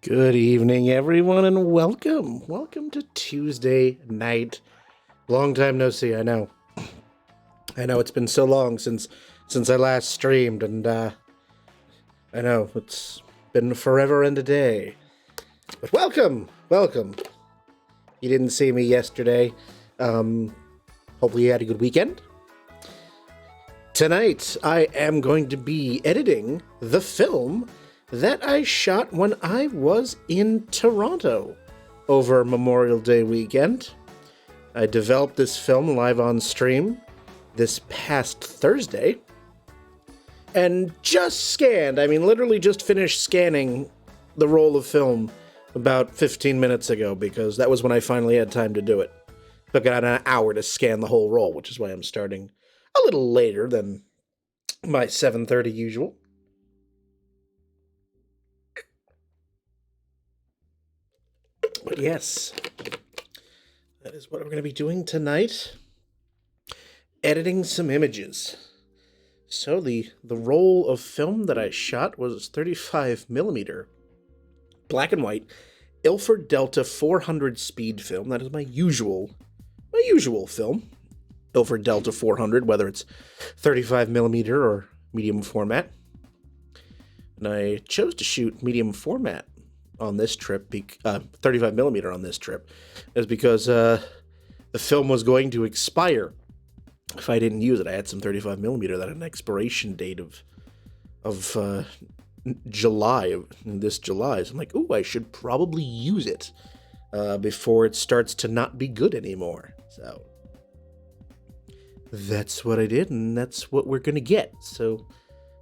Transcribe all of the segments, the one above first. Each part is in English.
Good evening, everyone, and welcome. Welcome to Tuesday night. Long time no see. I know. I know it's been so long since I last streamed, and I know it's been forever and a day. But welcome. You didn't see me yesterday. Hopefully you had a good weekend. Tonight I am going to be editing the film that I shot when I was in Toronto over Memorial Day weekend. I developed this film live on stream this past Thursday and literally just finished scanning the roll of film about 15 minutes ago because that was when I finally had time to do it. Took about an hour to scan the whole roll, which is why I'm starting a little later than my 7:30 usual. But yes, that is what we're going to be doing tonight. Editing some images. So the roll of film that I shot was 35 millimeter, black and white, Ilford Delta 400 speed film. That is my usual film. Ilford Delta 400, whether it's 35 millimeter or medium format. And I chose to shoot medium format on this trip, 35 millimeter on this trip, is because the film was going to expire if I didn't use it. I had some 35 millimeter that had an expiration date of July, this July. So I'm like, ooh, I should probably use it before it starts to not be good anymore. So that's what I did, and that's what we're gonna get. So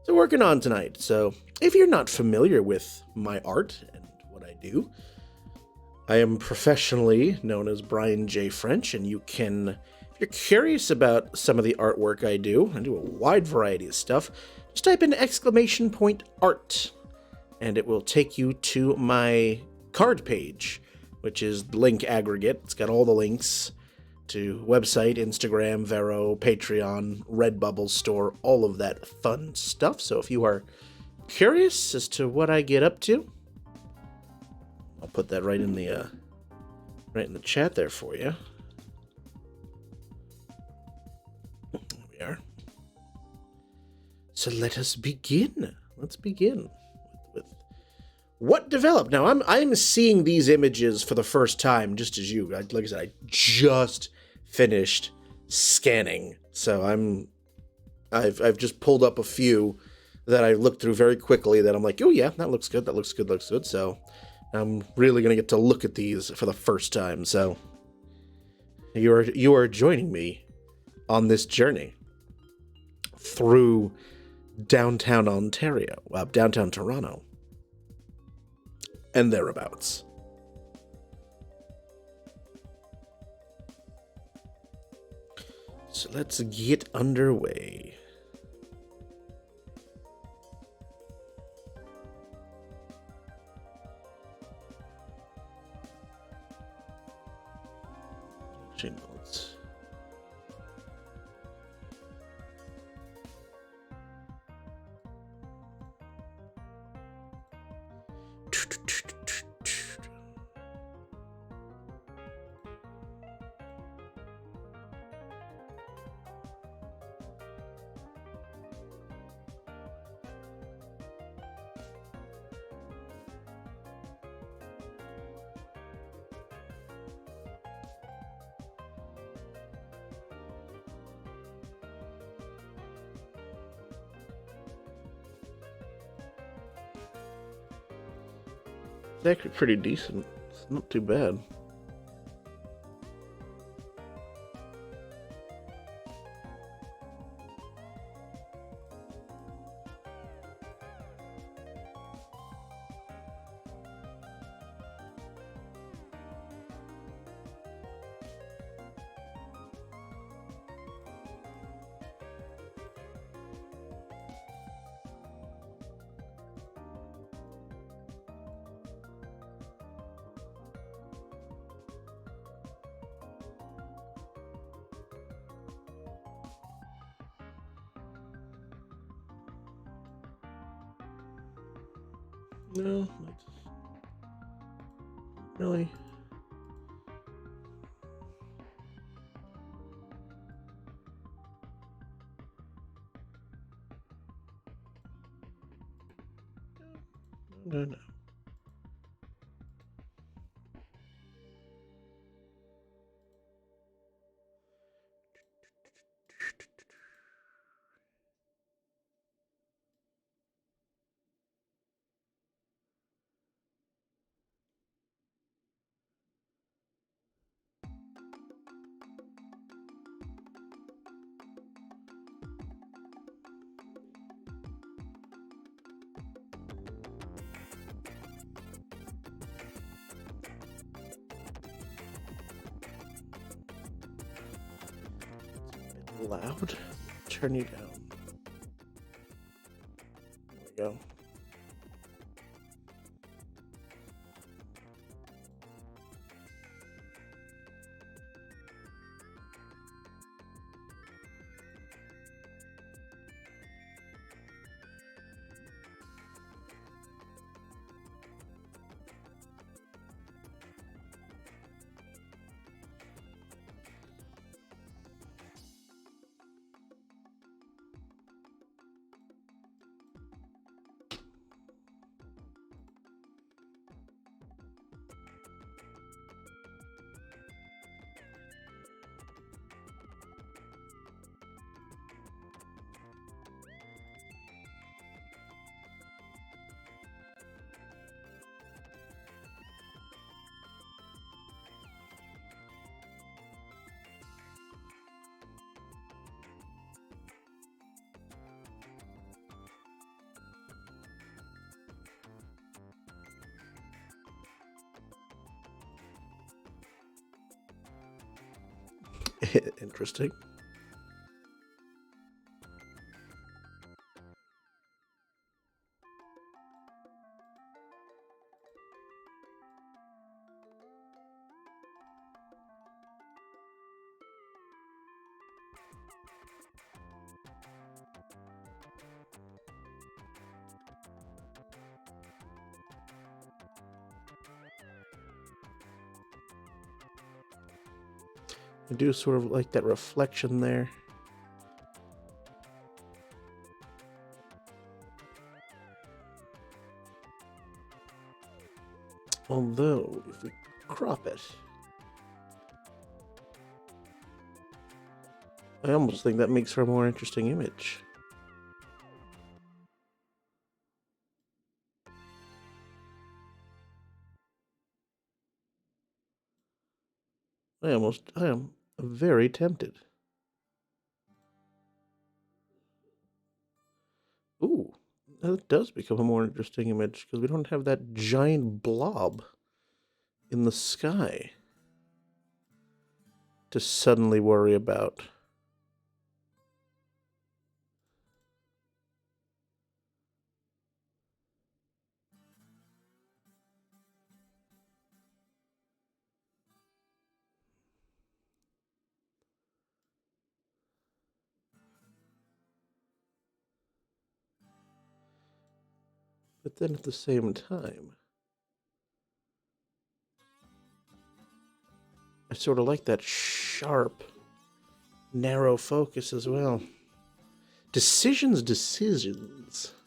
working on tonight. So if you're not familiar with my art and what I do, I am professionally known as Brian J. French, and you can, if you're curious about some of the artwork I do a wide variety of stuff, just type in !art, and it will take you to my card page, which is the link aggregate. It's got all the links to website, Instagram, Vero, Patreon, Redbubble store, all of that fun stuff. So if you are curious as to what I get up to, I'll put that right in the chat there for you. There we are. So let us begin. Let's begin with what developed. Now I'm seeing these images for the first time, just as you. Like I said, I just finished scanning, so I've just pulled up a few that I looked through very quickly. That I'm like, oh yeah, that looks good. That looks good. Looks good. So I'm really gonna get to look at these for the first time. So you are joining me on this journey through downtown Ontario, downtown Toronto, and thereabouts. So let's get underway. Chain bolts. It's actually pretty decent. It's not too bad. No, Really? No. Loud. Turn you down. There we go. Interesting. I do sort of like that reflection there. Although, if we crop it, I almost think that makes for a more interesting image. I am very tempted. Ooh, that does become a more interesting image because we don't have that giant blob in the sky to suddenly worry about. But then at the same time, I sort of like that sharp, narrow focus as well. Decisions. Decisions.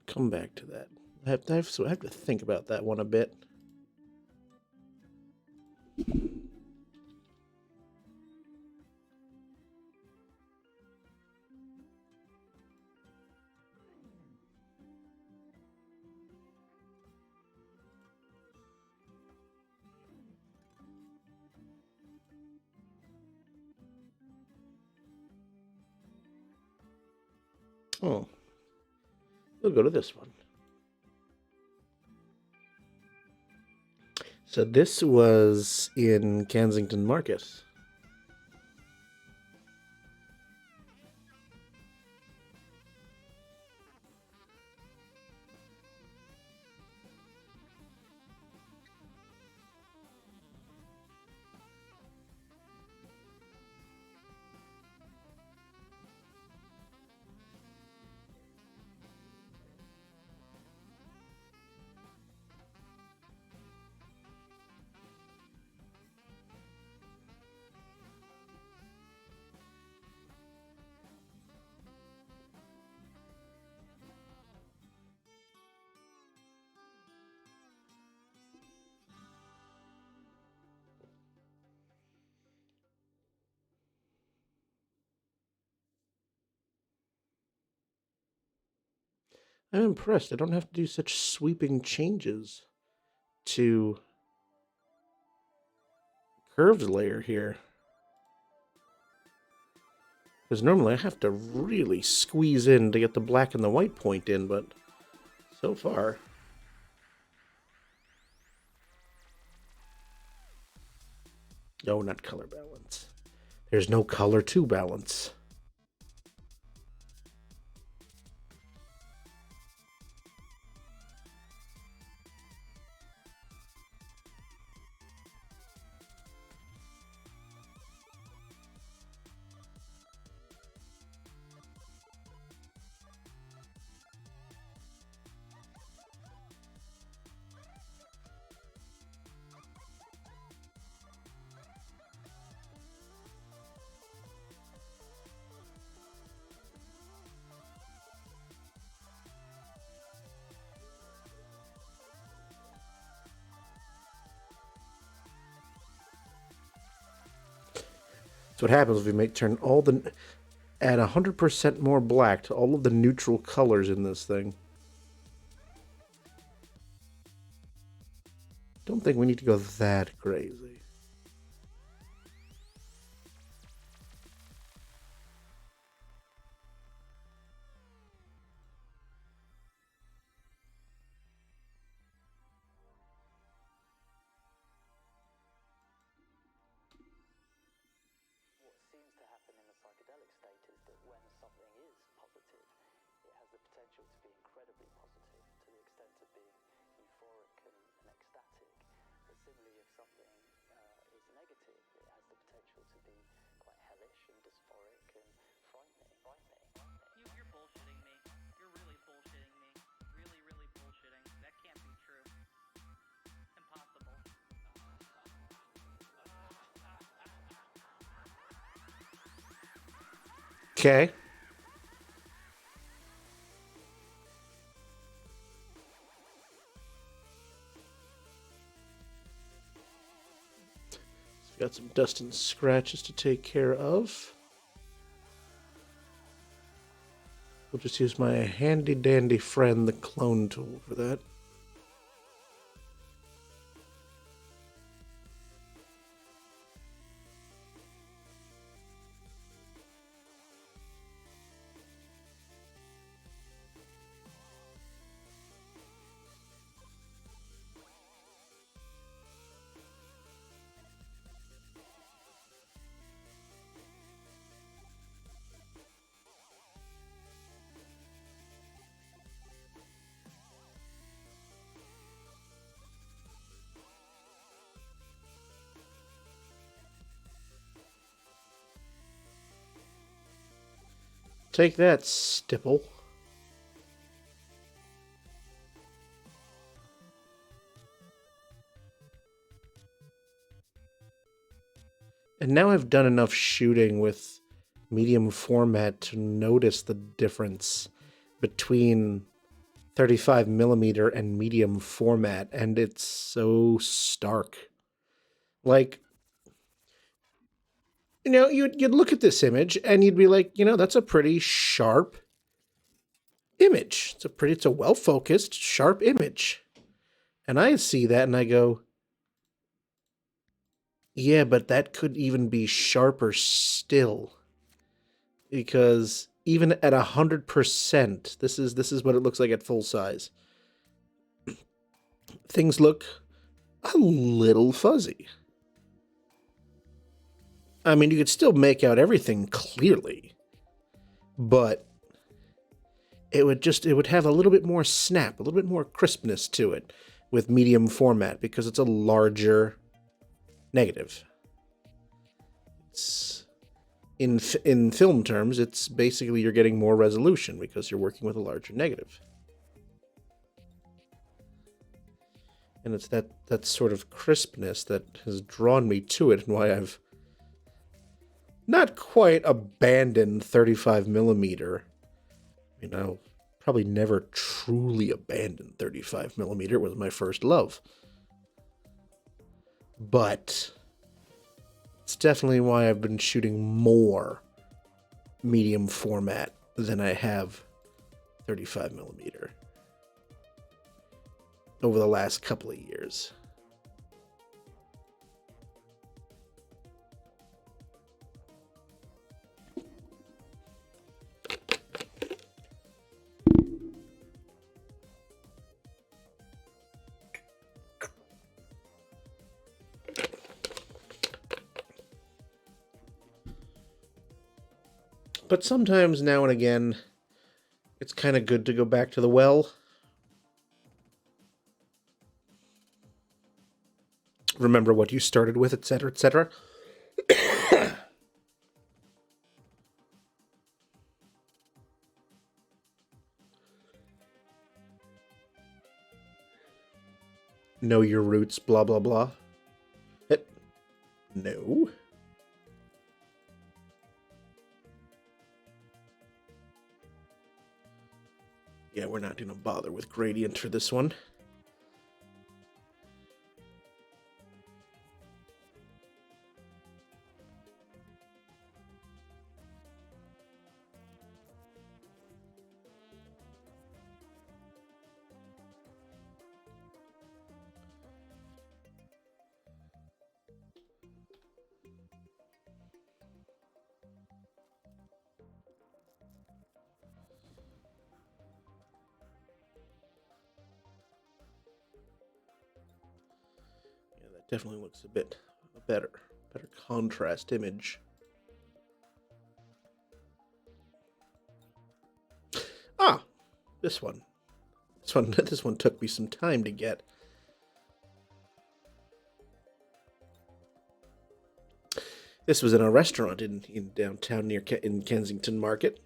come back to that. I have to think about that one a bit. Oh, we'll go to this one. So this was in Kensington Market. I'm impressed. I don't have to do such sweeping changes to curved layer here. Because normally I have to really squeeze in to get the black and the white point in, but so far... No, not color balance. There's no color to balance. So what happens if we turn all the... add 100% more black to all of the neutral colors in this thing. Don't think we need to go that crazy. Okay. So we got some dust and scratches to take care of. We'll just use my handy dandy friend, the clone tool, for that. Take that, Stipple. And now I've done enough shooting with medium format to notice the difference between 35 millimeter and medium format, and it's so stark. Like, you'd look at this image and you'd be like, that's a pretty sharp image. It's a well-focused, sharp image. And I see that and I go, yeah, but that could even be sharper still. Because even at 100%, this is what it looks like at full size. Things look a little fuzzy. I mean, you could still make out everything clearly, but it would have a little bit more snap, a little bit more crispness to it with medium format because it's a larger negative. In film terms, it's basically you're getting more resolution because you're working with a larger negative. And it's that sort of crispness that has drawn me to it and why I've not quite abandoned 35 millimeter. Probably never truly abandoned 35 millimeter. It was my first love. But it's definitely why I've been shooting more medium format than I have 35 millimeter over the last couple of years. But sometimes, now and again, it's kind of good to go back to the well. Remember what you started with, etc., etc. Know your roots, blah, blah, blah. No. Yeah, we're not going to bother with gradient for this one. Definitely looks a bit better contrast image. This one took me some time to get. This was in a restaurant in downtown in Kensington Market.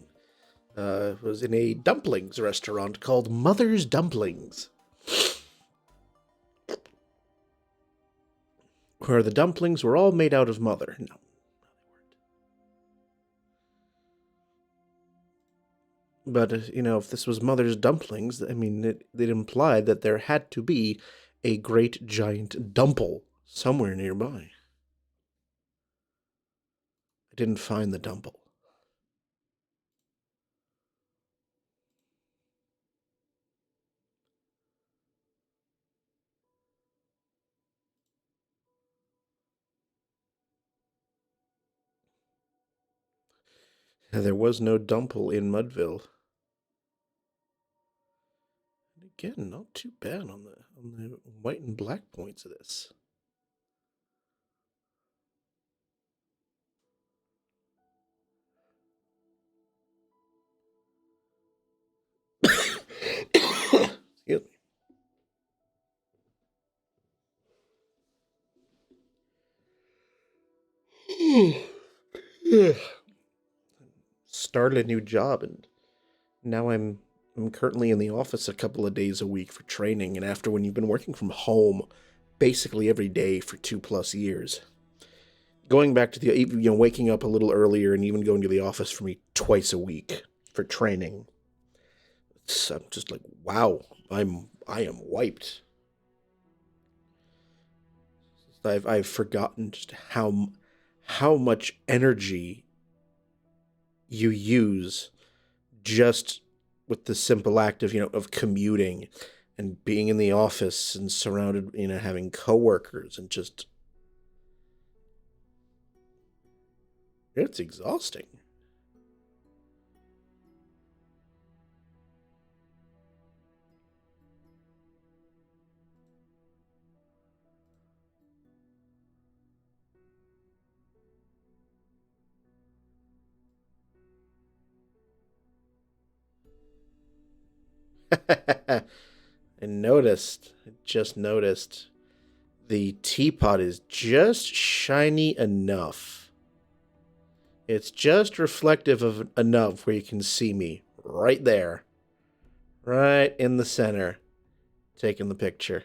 It was in a dumplings restaurant called Mother's Dumplings, where the dumplings were all made out of mother. No, they weren't. But, if this was Mother's Dumplings, I mean, it implied that there had to be a great giant dumple somewhere nearby. I didn't find the dumple. There was no dumple in Mudville. And again, not too bad on the white and black points of this. Excuse me. Started a new job, and now I'm currently in the office a couple of days a week for training. And after, when you've been working from home basically every day for 2+ years, going back to the waking up a little earlier and even going to the office for me twice a week for training, I'm just like, wow, I am wiped. I've forgotten just how much energy you use just with the simple act of of commuting and being in the office and surrounded, having coworkers, and just it's exhausting. I just noticed the teapot is just shiny enough. It's just reflective of enough where you can see me right there, right in the center, taking the picture.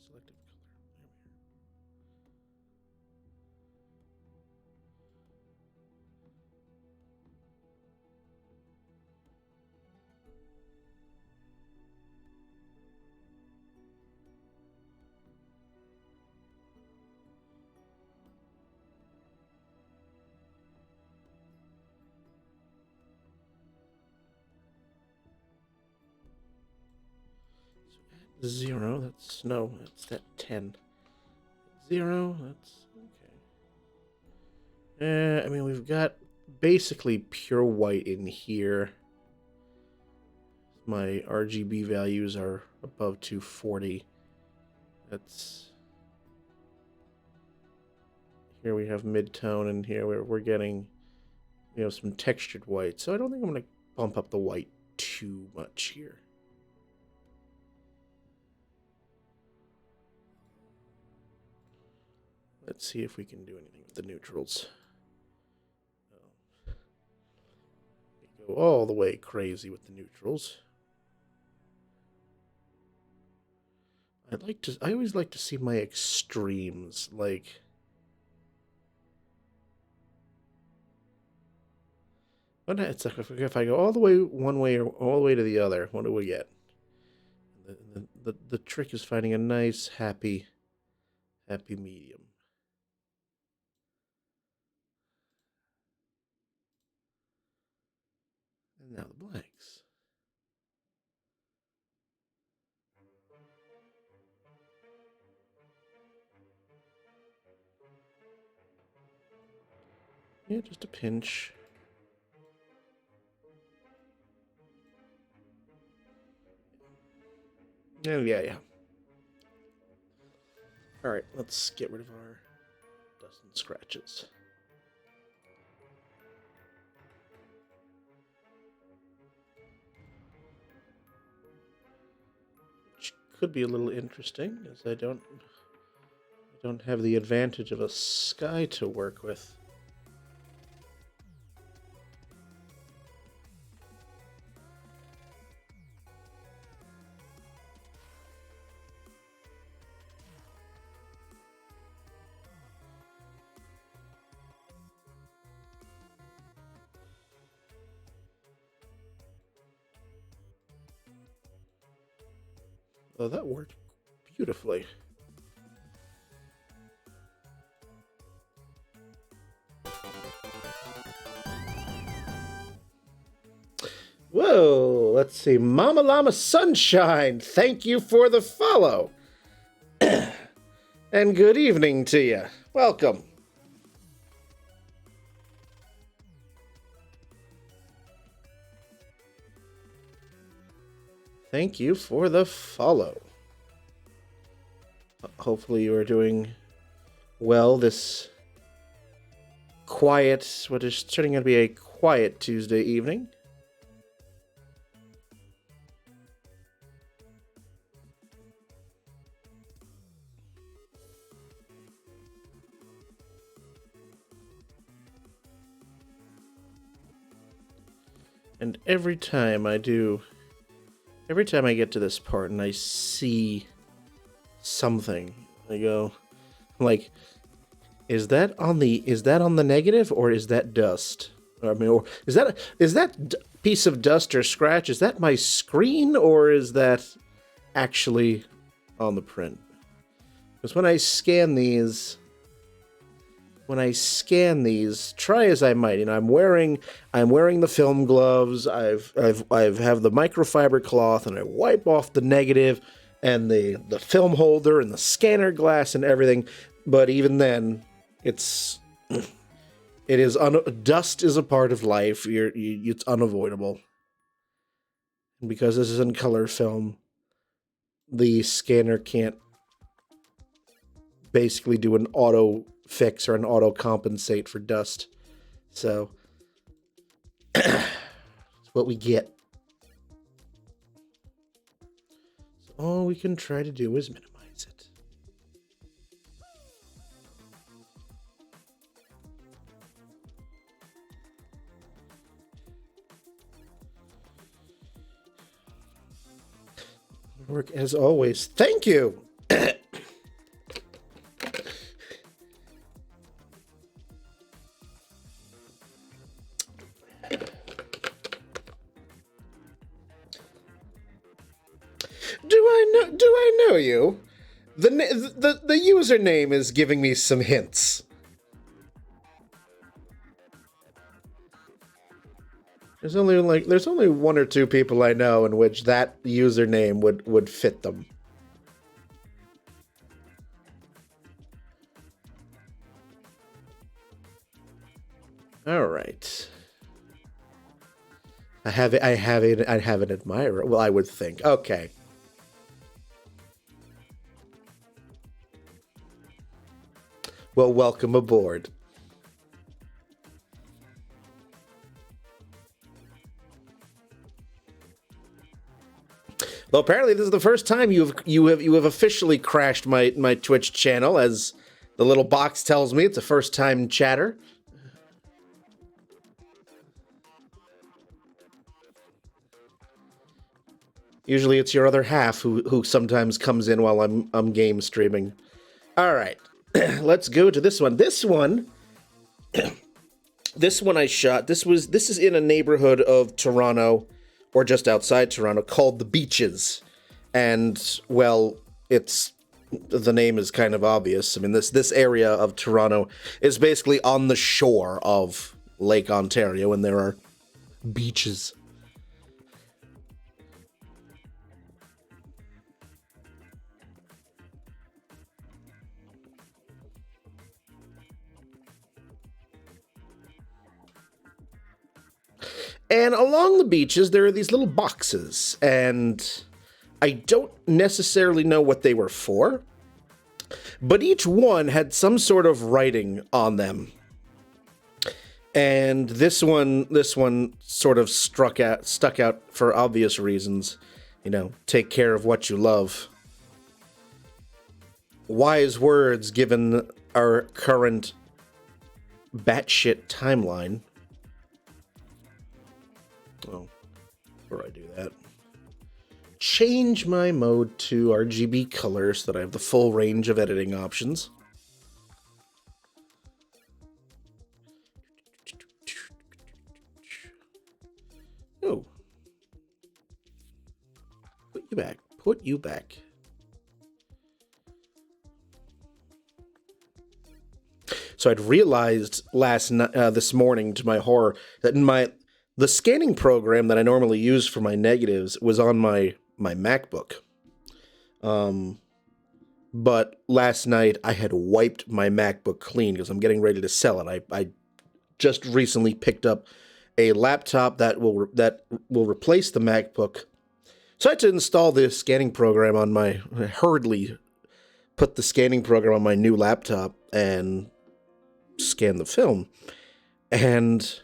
Selective color. Zero, that's no, that's that 10. Zero, that's okay. I mean, we've got basically pure white in here. My RGB values are above 240. That's here we have mid-tone, and here we're getting some textured white. So I don't think I'm going to bump up the white too much here. Let's see if we can do anything with the neutrals. We go all the way crazy with the neutrals. I always like to see my extremes, like it's like if I go all the way one way or all the way to the other, what do we get? The trick is finding a nice happy medium. And now the blanks. Yeah, just a pinch. Oh, yeah. All right, let's get rid of our dust and scratches. Which could be a little interesting, as I don't have the advantage of a sky to work with. Oh, that worked beautifully. Whoa, let's see. Mama Llama Sunshine, thank you for the follow. And good evening to you. Welcome. Thank you for the follow. Hopefully you are doing well this quiet, what is turning out to be a quiet Tuesday evening. And every time I get to this part and I see something, I go, like, is that on the negative, or is that dust? I mean, or is that piece of dust or scratch? Is that my screen, or is that actually on the print? Because when I scan these, try as I might, I'm wearing the film gloves. I've have the microfiber cloth, and I wipe off the negative and the film holder and the scanner glass and everything. But even then, dust is a part of life. It's unavoidable. And because this is in color film, the scanner can't basically do an auto fix or an auto compensate for dust. So that's what we get. So all we can try to do is minimize it. Work as always. Thank you. Do I know you? The username is giving me some hints. There's only one or two people I know in which that username would fit them. All right. I have an admirer. Well, I would think. Okay. Well, welcome aboard. Well, apparently this is the first time you have officially crashed my Twitch channel, as the little box tells me. It's a first time chatter. Usually it's your other half who sometimes comes in while I'm game streaming. All right. Let's go to this one. This one I shot. This is in a neighborhood of Toronto, or just outside Toronto, called The Beaches. And, well, the name is kind of obvious. I mean, this area of Toronto is basically on the shore of Lake Ontario, and there are beaches. And along the beaches, there are these little boxes, and I don't necessarily know what they were for, but each one had some sort of writing on them. And this one sort of stuck out for obvious reasons. Take care of what you love. Wise words given our current batshit timeline. Oh, before I do that, change my mode to RGB color so that I have the full range of editing options. Oh. Put you back. So I'd realized this morning, to my horror, that the scanning program that I normally use for my negatives was on my MacBook. But last night I had wiped my MacBook clean because I'm getting ready to sell it. I just recently picked up a laptop that will replace the MacBook. So I had to install the scanning program on my hurriedly put the scanning program on my new laptop and scan the film. And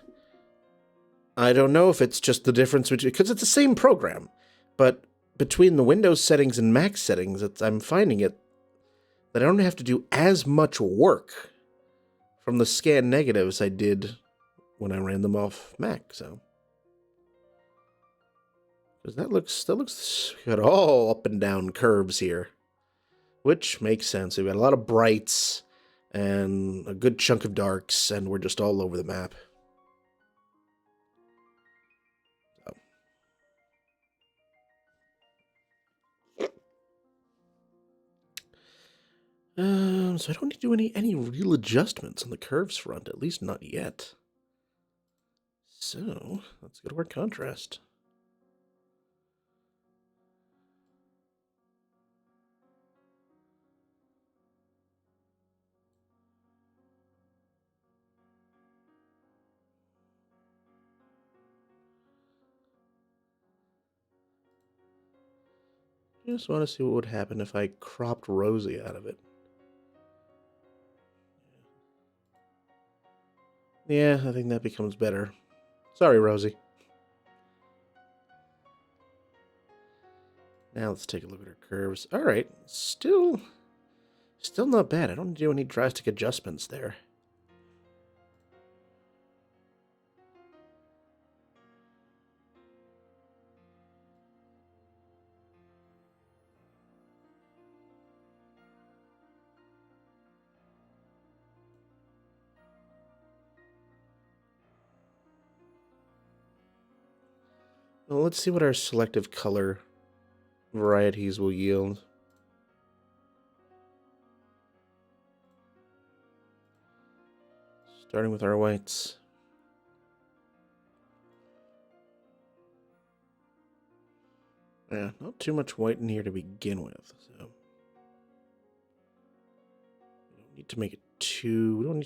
I don't know if it's just the difference between, because it's the same program, but between the Windows settings and Mac settings, I'm finding it that I don't have to do as much work from the scan negatives I did when I ran them off Mac. So, because that looks got all up and down curves here, which makes sense. We've got a lot of brights and a good chunk of darks, and we're just all over the map. So I don't need to do any real adjustments on the curves front, at least not yet. So let's go to our contrast. Just want to see what would happen if I cropped Rosie out of it. Yeah, I think that becomes better. Sorry, Rosie. Now let's take a look at her curves. All right, still not bad. I don't do any drastic adjustments there. Well, let's see what our selective color varieties will yield. Starting with our whites. Yeah, not too much white in here to begin with, so we don't need to make it too.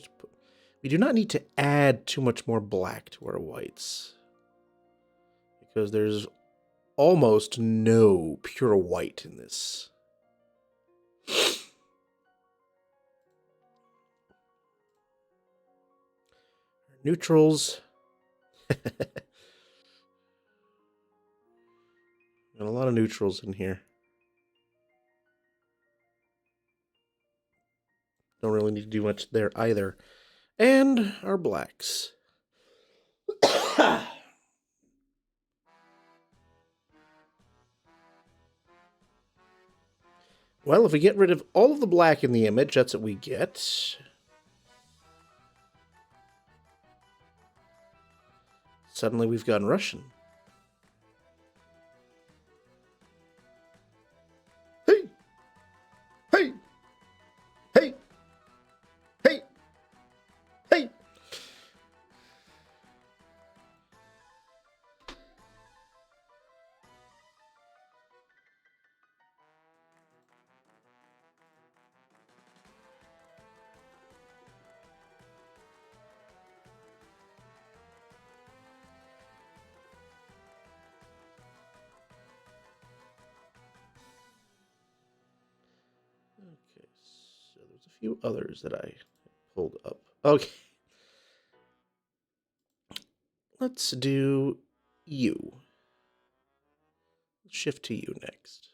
We do not need to add too much more black to our whites, because there's almost no pure white in this. Neutrals. Got a lot of neutrals in here. Don't really need to do much there either. And our blacks. Well, if we get rid of all of the black in the image, that's what we get. Suddenly we've gone Russian. Hey! Hey! Hey! Hey! Hey! Okay, so there's a few others that I pulled up. Okay. Let's do you. Shift to you next.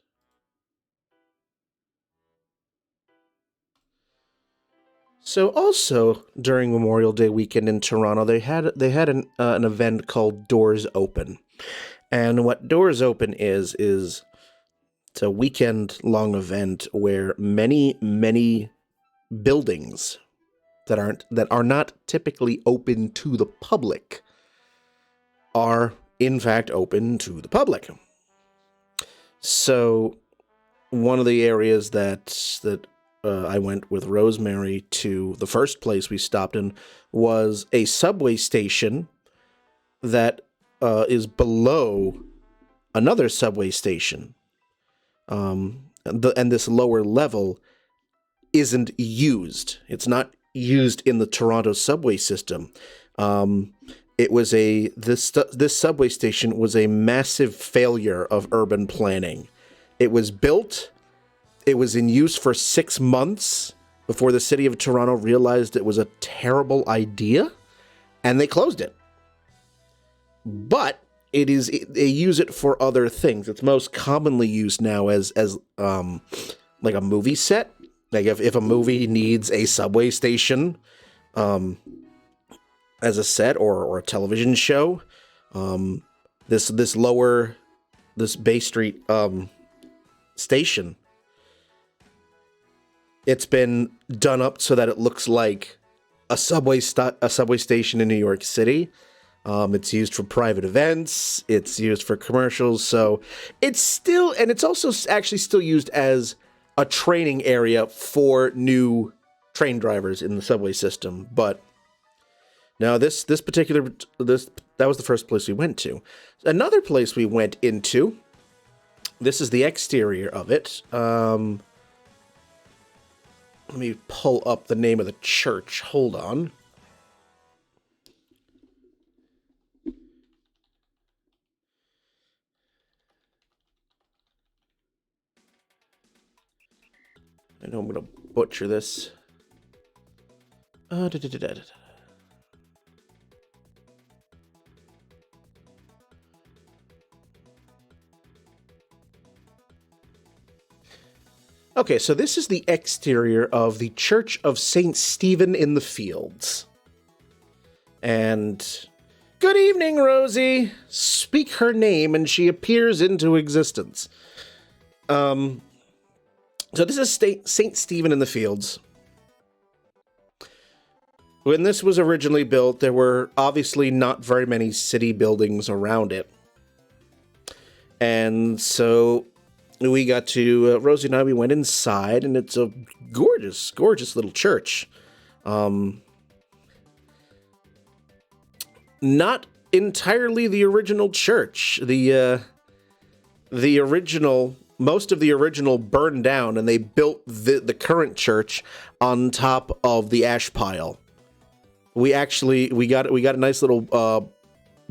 So also during Memorial Day weekend in Toronto, they had an event called Doors Open, and what Doors Open is it's a weekend-long event where many buildings that are not typically open to the public are in fact open to the public. So one of the areas that I went with Rosemary to, the first place we stopped in was a subway station that is below another subway station. And this lower level isn't used. It's not used in the Toronto subway system. It was this subway station was a massive failure of urban planning. It was built It was in use for 6 months before the city of Toronto realized it was a terrible idea, and they closed it. But they use it for other things. It's most commonly used now as like a movie set. Like if a movie needs a subway station as a set or a television show, this Bay Street station, it's been done up so that it looks like a subway station in New York City. It's used for private events. It's used for commercials. So it's also actually still used as a training area for new train drivers in the subway system. But now that was the first place we went to. Another place we went into, this is the exterior of it. Let me pull up the name of the church. Hold on. I know I'm going to butcher this. Okay, so this is the exterior of the Church of St. Stephen in the Fields. And good evening, Rosie. Speak her name and she appears into existence. So this is St. Stephen in the Fields. When this was originally built, there were obviously not very many city buildings around it. And so we got to, Rosie and I, we went inside, and it's a gorgeous, gorgeous little church. Not entirely the original church. Most of the original burned down, and they built the current church on top of the ash pile. We got a nice little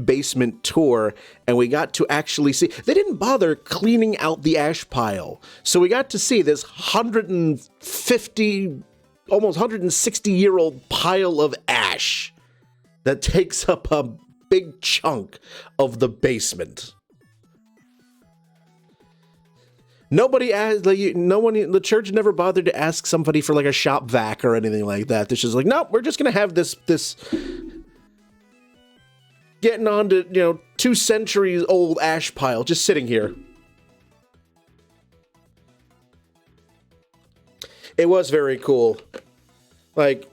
basement tour, and we got to actually see. They didn't bother cleaning out the ash pile, so we got to see this 150, almost 160-year-old pile of ash that takes up a big chunk of the basement. Nobody asked, the church never bothered to ask somebody for like a shop vac or anything like that. It's just like, nope, we're just gonna have this getting on to 2 centuries old ash pile just sitting here. It was very cool. Like,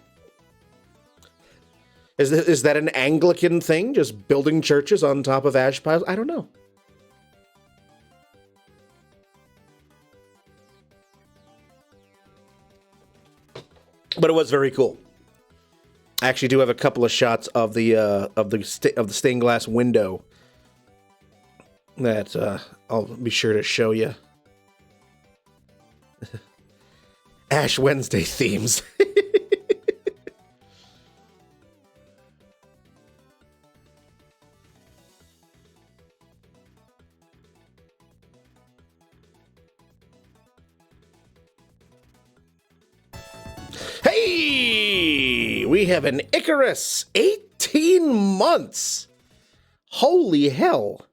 is that an Anglican thing? Just building churches on top of ash piles? I don't know. But it was very cool. I actually do have a couple of shots of the stained glass window that I'll be sure to show you. Ash Wednesday themes. Hey! We have an Icarus! 18 months! Holy hell!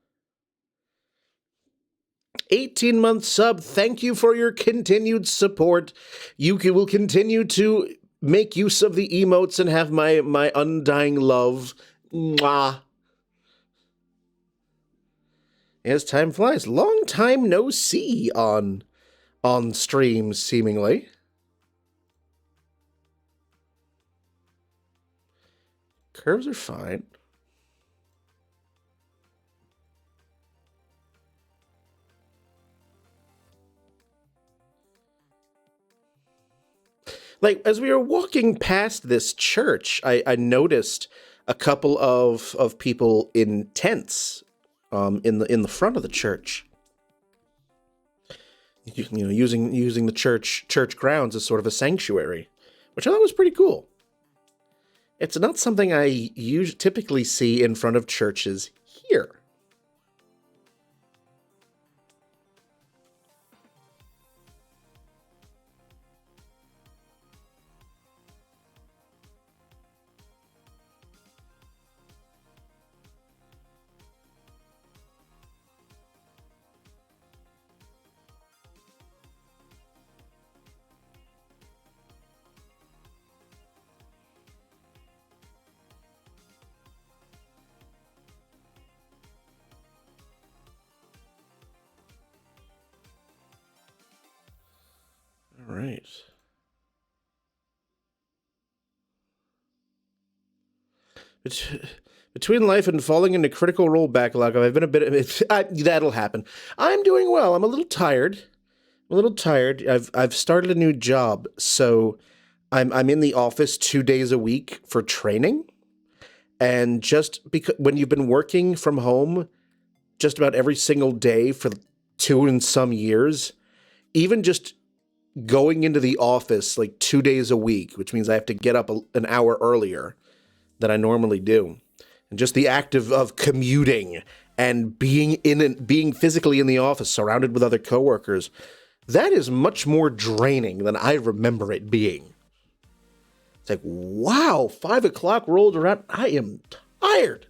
18-month sub, thank you for your continued support. You will continue to make use of the emotes and have my undying love. Mwah. As time flies, long time no see on streams, seemingly. Curves are fine. Like, as we were walking past this church, I noticed a couple of people in tents in the front of the church. Using the church grounds as sort of a sanctuary, which I thought was pretty cool. It's not something I typically see in front of churches here. Bet- Between life and falling into Critical Role backlog, I've been a bit. That'll happen. I'm doing well. I'm a little tired. I've started a new job, so I'm in the office 2 days a week for training. And just because when you've been working from home just about every single day for 2 and some years, even just going into the office like 2 days a week, which means I have to get up an hour earlier than I normally do. And just the act of commuting and being physically in the office surrounded with other coworkers, that is much more draining than I remember it being. It's like, wow, 5 o'clock rolled around. I am tired.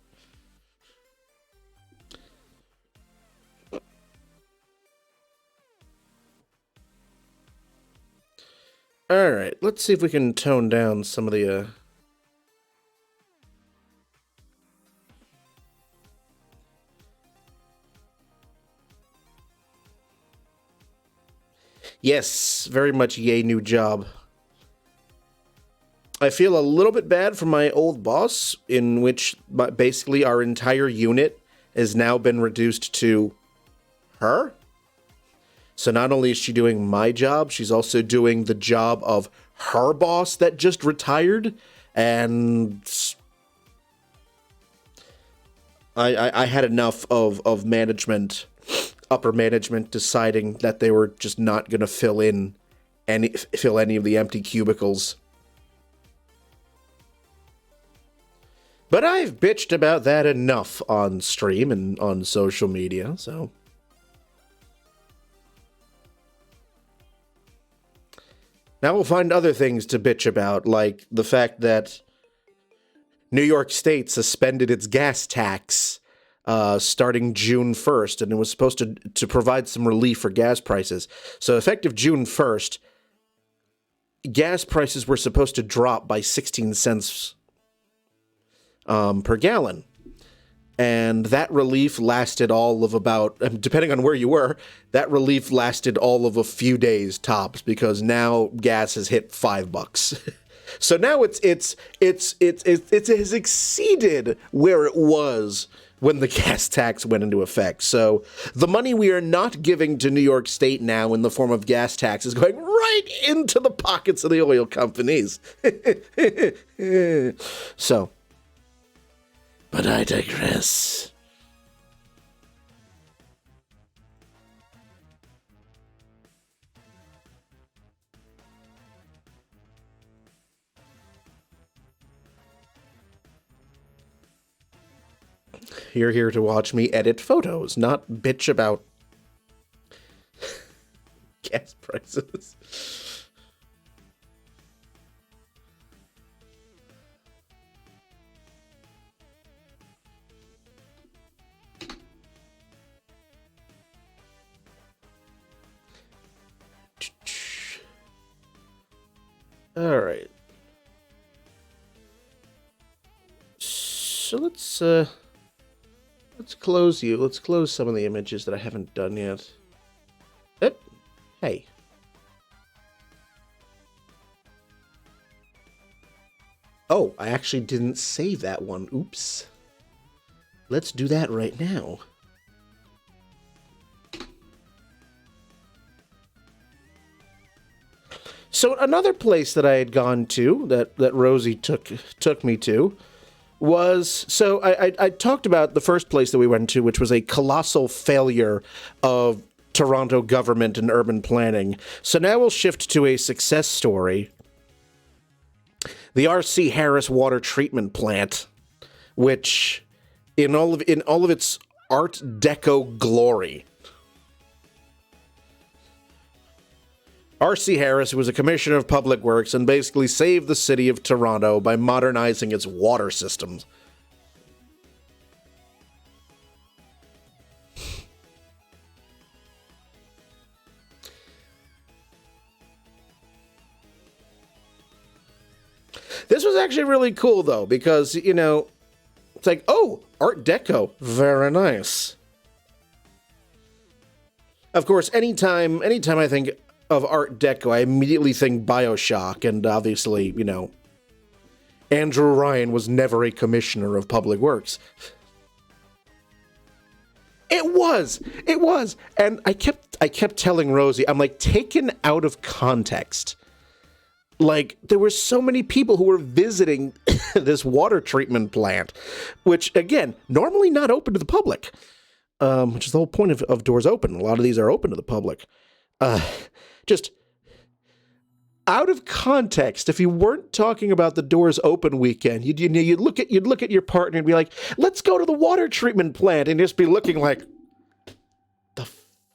All right, let's see if we can tone down some of the Yes, very much yay new job. I feel a little bit bad for my old boss, in which basically our entire unit has now been reduced to her. So not only is she doing my job, she's also doing the job of her boss that just retired. And I had enough of management, upper management, deciding that they were just not going to fill any of the empty cubicles. But I've bitched about that enough on stream and on social media, so... Now we'll find other things to bitch about, like the fact that New York State suspended its gas tax starting June 1st, and it was supposed to provide some relief for gas prices. So effective June 1st, gas prices were supposed to drop by 16 cents per gallon. And that relief lasted all of about, depending on where you were, that relief lasted all of a few days tops, because now gas has hit $5. So now it has exceeded where it was when the gas tax went into effect. So the money we are not giving to New York State now in the form of gas tax is going right into the pockets of the oil companies. So, but I digress. You're here to watch me edit photos, not bitch about gas prices. All right. So let's close you. Let's close some of the images that I haven't done yet. Hey. Oh, I actually didn't save that one. Oops. Let's do that right now. So another place that I had gone to, that Rosie took me to, was, so I talked about the first place that we went to, which was a colossal failure of Toronto government and urban planning. So now we'll shift to a success story. The R.C. Harris Water Treatment Plant, which, in all of its Art Deco glory, R.C. Harris was a commissioner of public works and basically saved the city of Toronto by modernizing its water systems. This was actually really cool, though, because, you know, it's like, oh, Art Deco, very nice. Of course, anytime I think of Art Deco, I immediately think BioShock, and obviously, you know, Andrew Ryan was never a commissioner of public works. It was. It was. And I kept telling Rosie, I'm like, taken out of context. Like, there were so many people who were visiting this water treatment plant, which, again, normally not open to the public, which is the whole point of Doors Open. A lot of these are open to the public. Just out of context, if you weren't talking about the Doors Open weekend, you'd look at your partner and be like, let's go to the water treatment plant, and just be looking like, the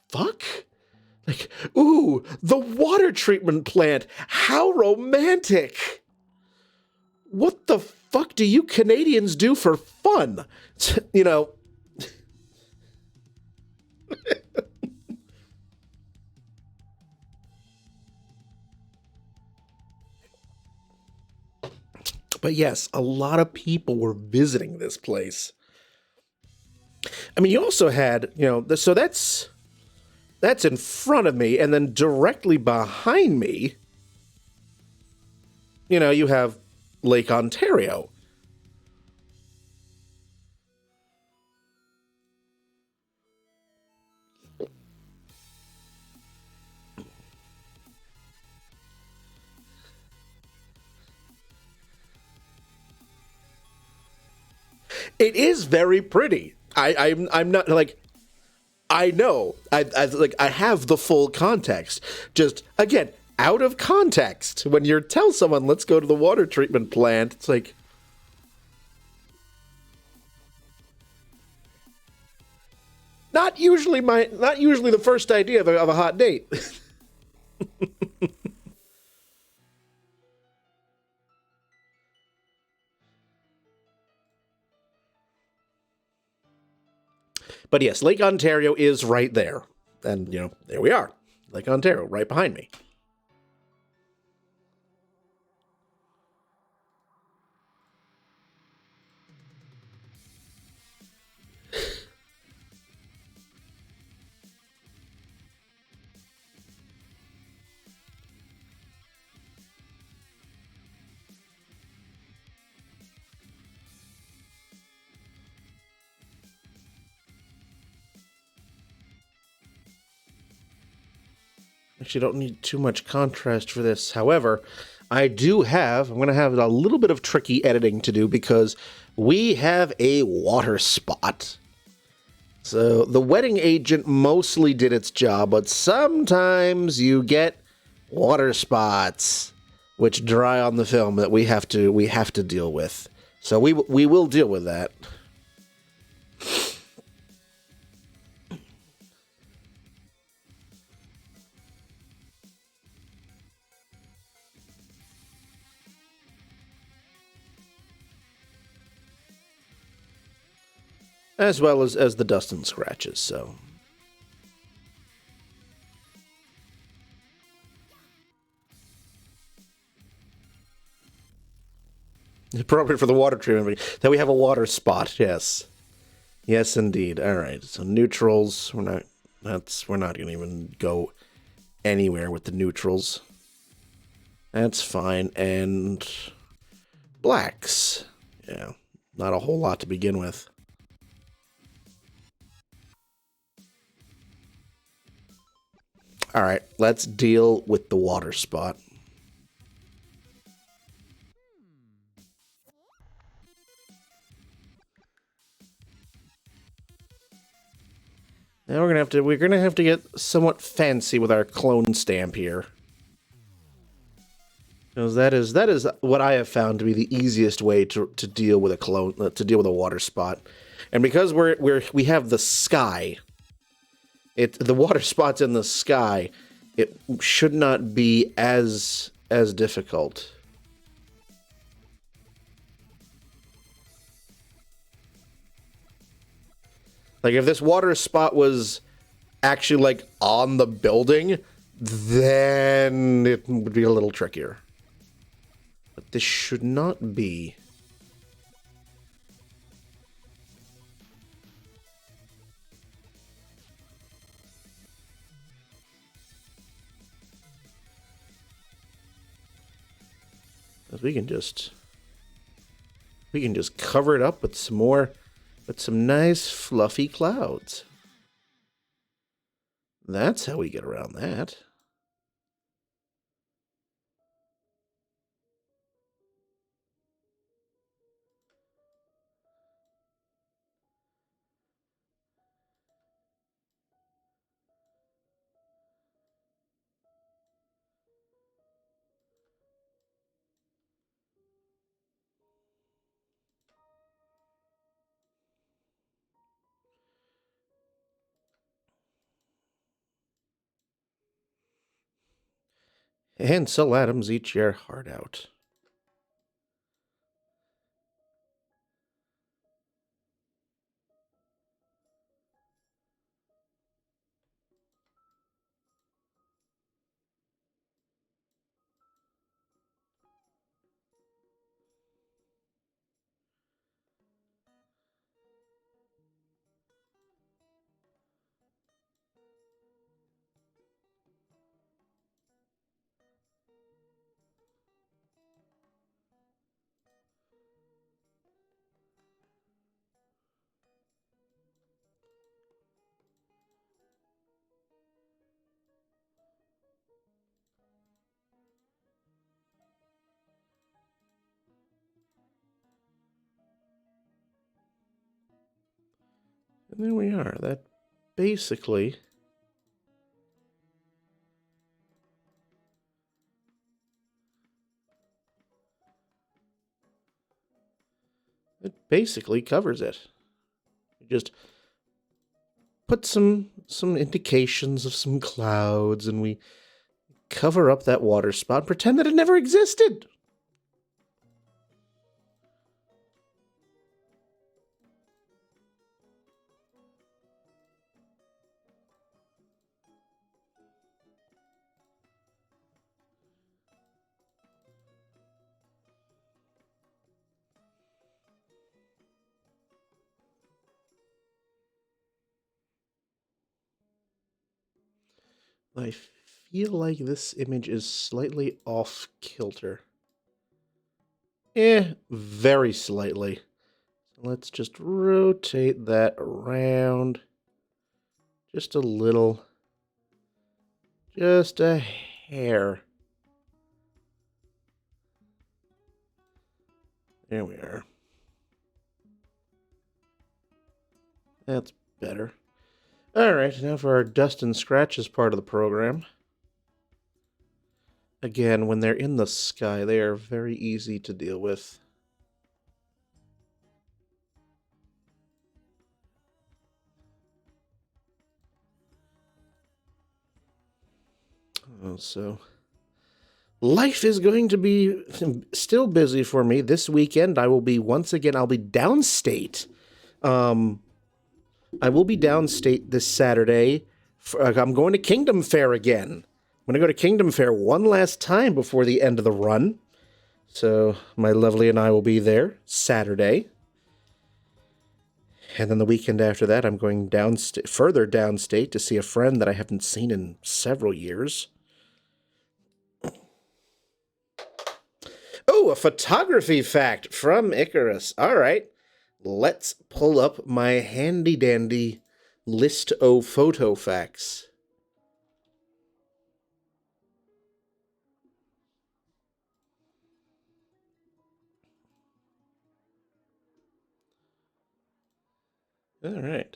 fuck? Like, ooh, the water treatment plant. How romantic. What the fuck do you Canadians do for fun? You know. But yes, a lot of people were visiting this place. I mean, you also had, so that's in front of me, and then directly behind me, you have Lake Ontario. It is very pretty. I'm not like, I know. I have the full context. Just again, out of context. When you tell someone, let's go to the water treatment plant, it's like, not usually the first idea of a hot date. But yes, Lake Ontario is right there. And, there we are. Lake Ontario, right behind me. Actually, don't need too much contrast for this. However, I'm going to have a little bit of tricky editing to do because we have a water spot. So the wetting agent mostly did its job, but sometimes you get water spots which dry on the film that we have to deal with. So we will deal with that. As well as the dust and scratches, so. Appropriate for the water treatment. Then we have a water spot, yes. Yes, indeed. All right, so neutrals, we're not going to even go anywhere with the neutrals. That's fine, and blacks. Yeah, not a whole lot to begin with. All right, let's deal with the water spot. Now we're gonna have to get somewhat fancy with our clone stamp here. Because that is what I have found to be the easiest way to deal with a clone, to deal with a water spot. And because we have the sky, the water spot's in the sky, it should not be as difficult. Like, if this water spot was actually, like, on the building, then it would be a little trickier. But this should not be. Because we can just we can just cover it up with some nice fluffy clouds. That's how we get around that. And cell atoms eat your heart out. And there we are. That basically covers it. You just put some indications of some clouds, and we cover up that water spot, pretend that it never existed. I feel like this image is slightly off kilter. Very slightly. Let's just rotate that around just a little. Just a hair. There we are. That's better. Alright, now for our dust and scratches part of the program. Again, when they're in the sky, they are very easy to deal with. So, life is going to be still busy for me. This weekend, I'll be downstate. I will be downstate this Saturday. I'm going to Kingdom Fair again. I'm going to go to Kingdom Fair one last time before the end of the run. So my lovely and I will be there Saturday. And then the weekend after that, I'm going further downstate to see a friend that I haven't seen in several years. Oh, a photography fact from Icarus. All right. Let's pull up my handy-dandy list of photo facts. All right.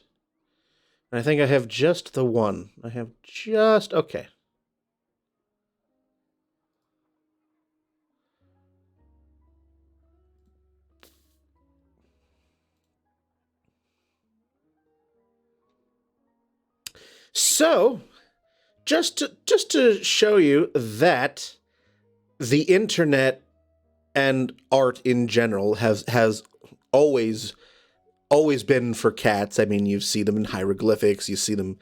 I think I have just the one. Okay. So, just to show you that the internet and art in general has always been for cats. I mean, you see them in hieroglyphics, you see them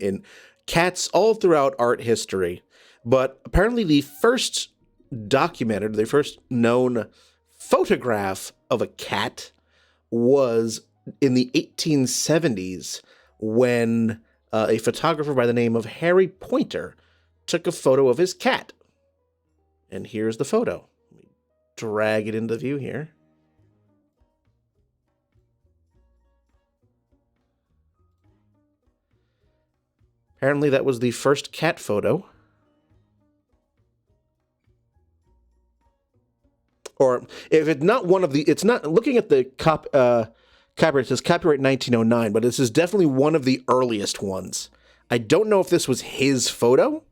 in cats all throughout art history. But apparently the first known photograph of a cat was in the 1870s when a photographer by the name of Harry Pointer took a photo of his cat. And here's the photo. Let me drag it into view here. Apparently that was the first cat photo. Or if it's not one of the, it's not, looking at the copyright, it says copyright 1909, but this is definitely one of the earliest ones. I don't know if this was his photo,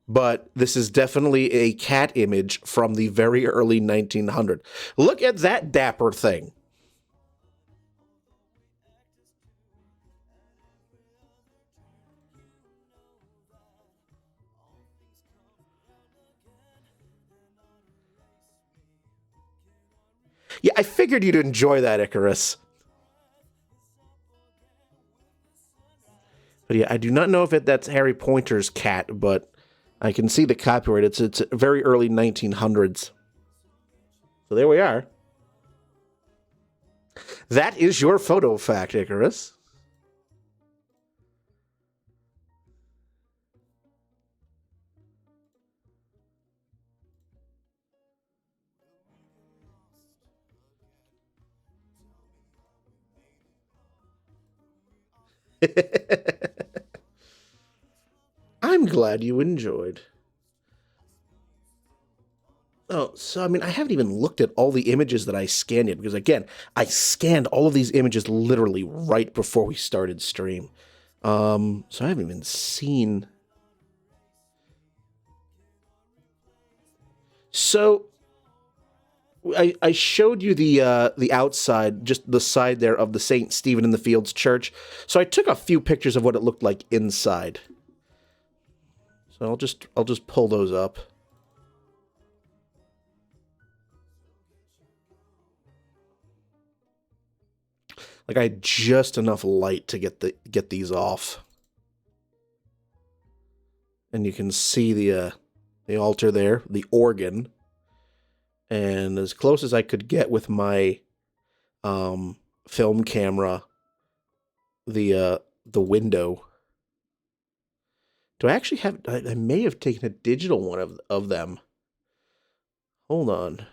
but this is definitely a cat image from the very early 1900s. Look at that dapper thing. Yeah, I figured you'd enjoy that, Icarus. But yeah, I do not know if that's Harry Pointer's cat, but I can see the copyright. It's very early 1900s. So there we are. That is your photo fact, Icarus. I'm glad you enjoyed. Oh, so I mean, I haven't even looked at all the images that I scanned yet, because again, I scanned all of these images literally right before we started stream. So I haven't even seen. So I showed you the outside, just the side there of the St. Stephen in the Fields Church. So I took a few pictures of what it looked like inside. So I'll just pull those up. Like, I had just enough light to get these off. And you can see the altar there, the organ. And as close as I could get with my film camera, the window. Do I actually have, I may have taken a digital one of them. Hold on.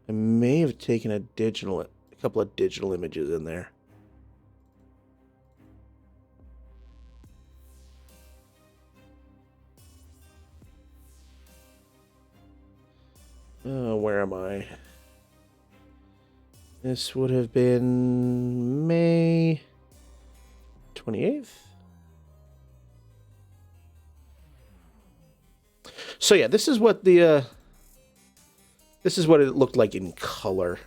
I may have taken a couple of digital images in there. Where am I? This would have been May 28th. So yeah, this is what it looked like in color.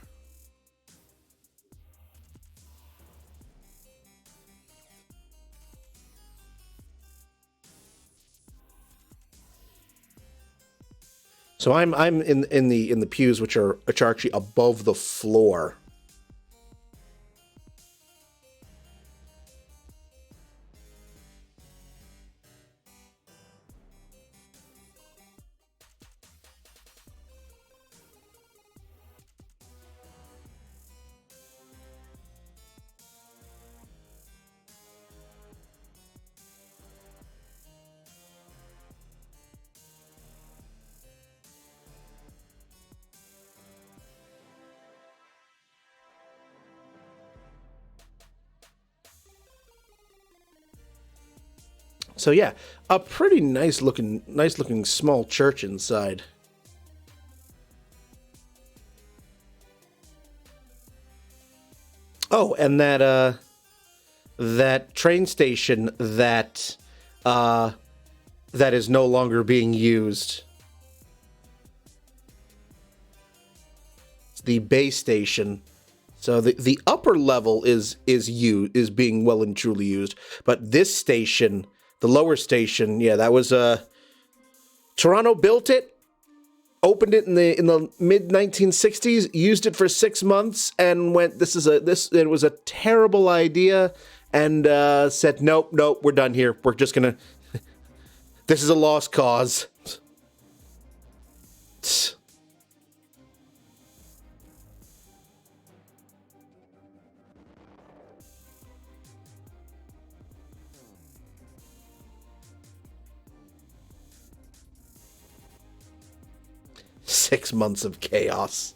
So I'm in the pews, which are actually above the floor. So yeah, a pretty nice looking small church inside. Oh, and that train station that is no longer being used. It's the Bay Station. So the upper level is being well and truly used, but this station, the lower station, yeah, that was Toronto built it, opened it in the mid 1960s, used it for 6 months, and went, it was a terrible idea, and said nope, we're done here. We're just gonna. This is a lost cause. 6 months of chaos.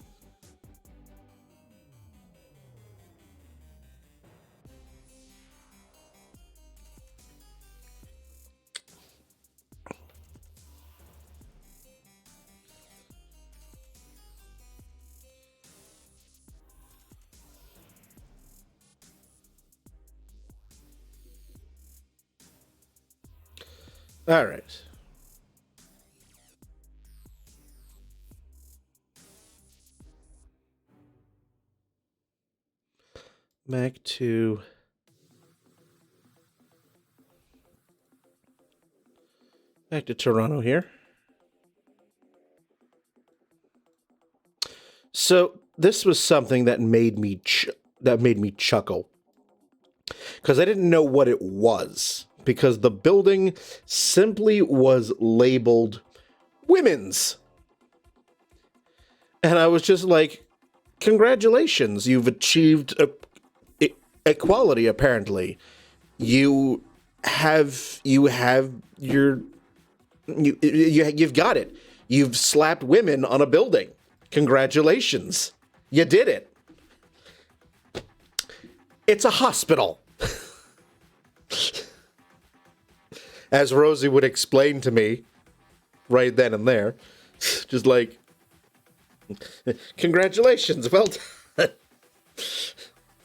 All right. Back to Toronto here. So this was something that made me chuckle because I didn't know what it was because the building simply was labeled women's. And I was just like, congratulations, you've achieved equality apparently. You've got it. You've slapped women on a building. Congratulations. You did it. It's a hospital. As Rosie would explain to me right then and there. Just like, congratulations, well done.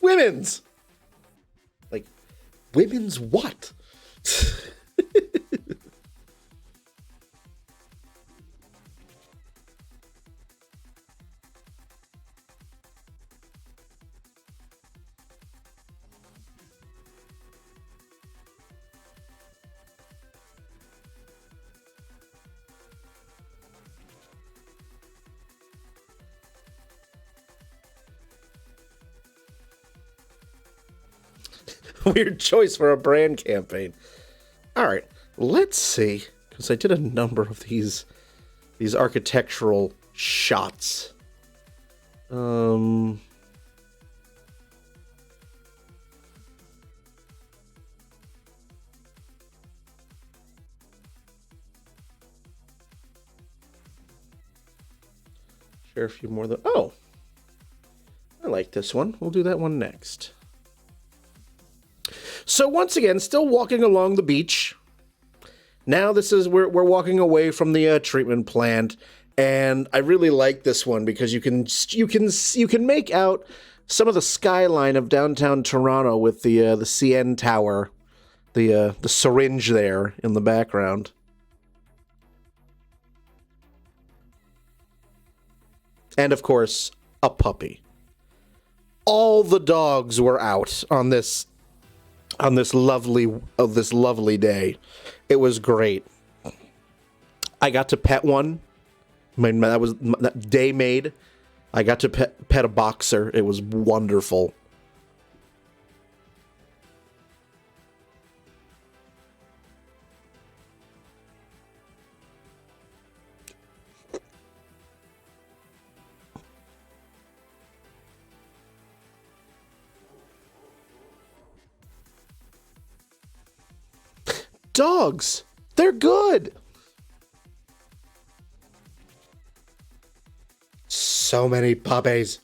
Women's. Like, women's what? Weird choice for a brand campaign. All right, let's see, because I did a number of these architectural shots. Share a few more. Oh, I like this one. We'll do that one next. So once again, still walking along the beach. Now this is we're walking away from the treatment plant, and I really like this one because you can make out some of the skyline of downtown Toronto with the CN Tower, the syringe there in the background. And of course, a puppy. All the dogs were out on this lovely day. It was great. I got to pet one. That was that day made. I got to pet a boxer. It was wonderful. Dogs, they're good. So many puppies.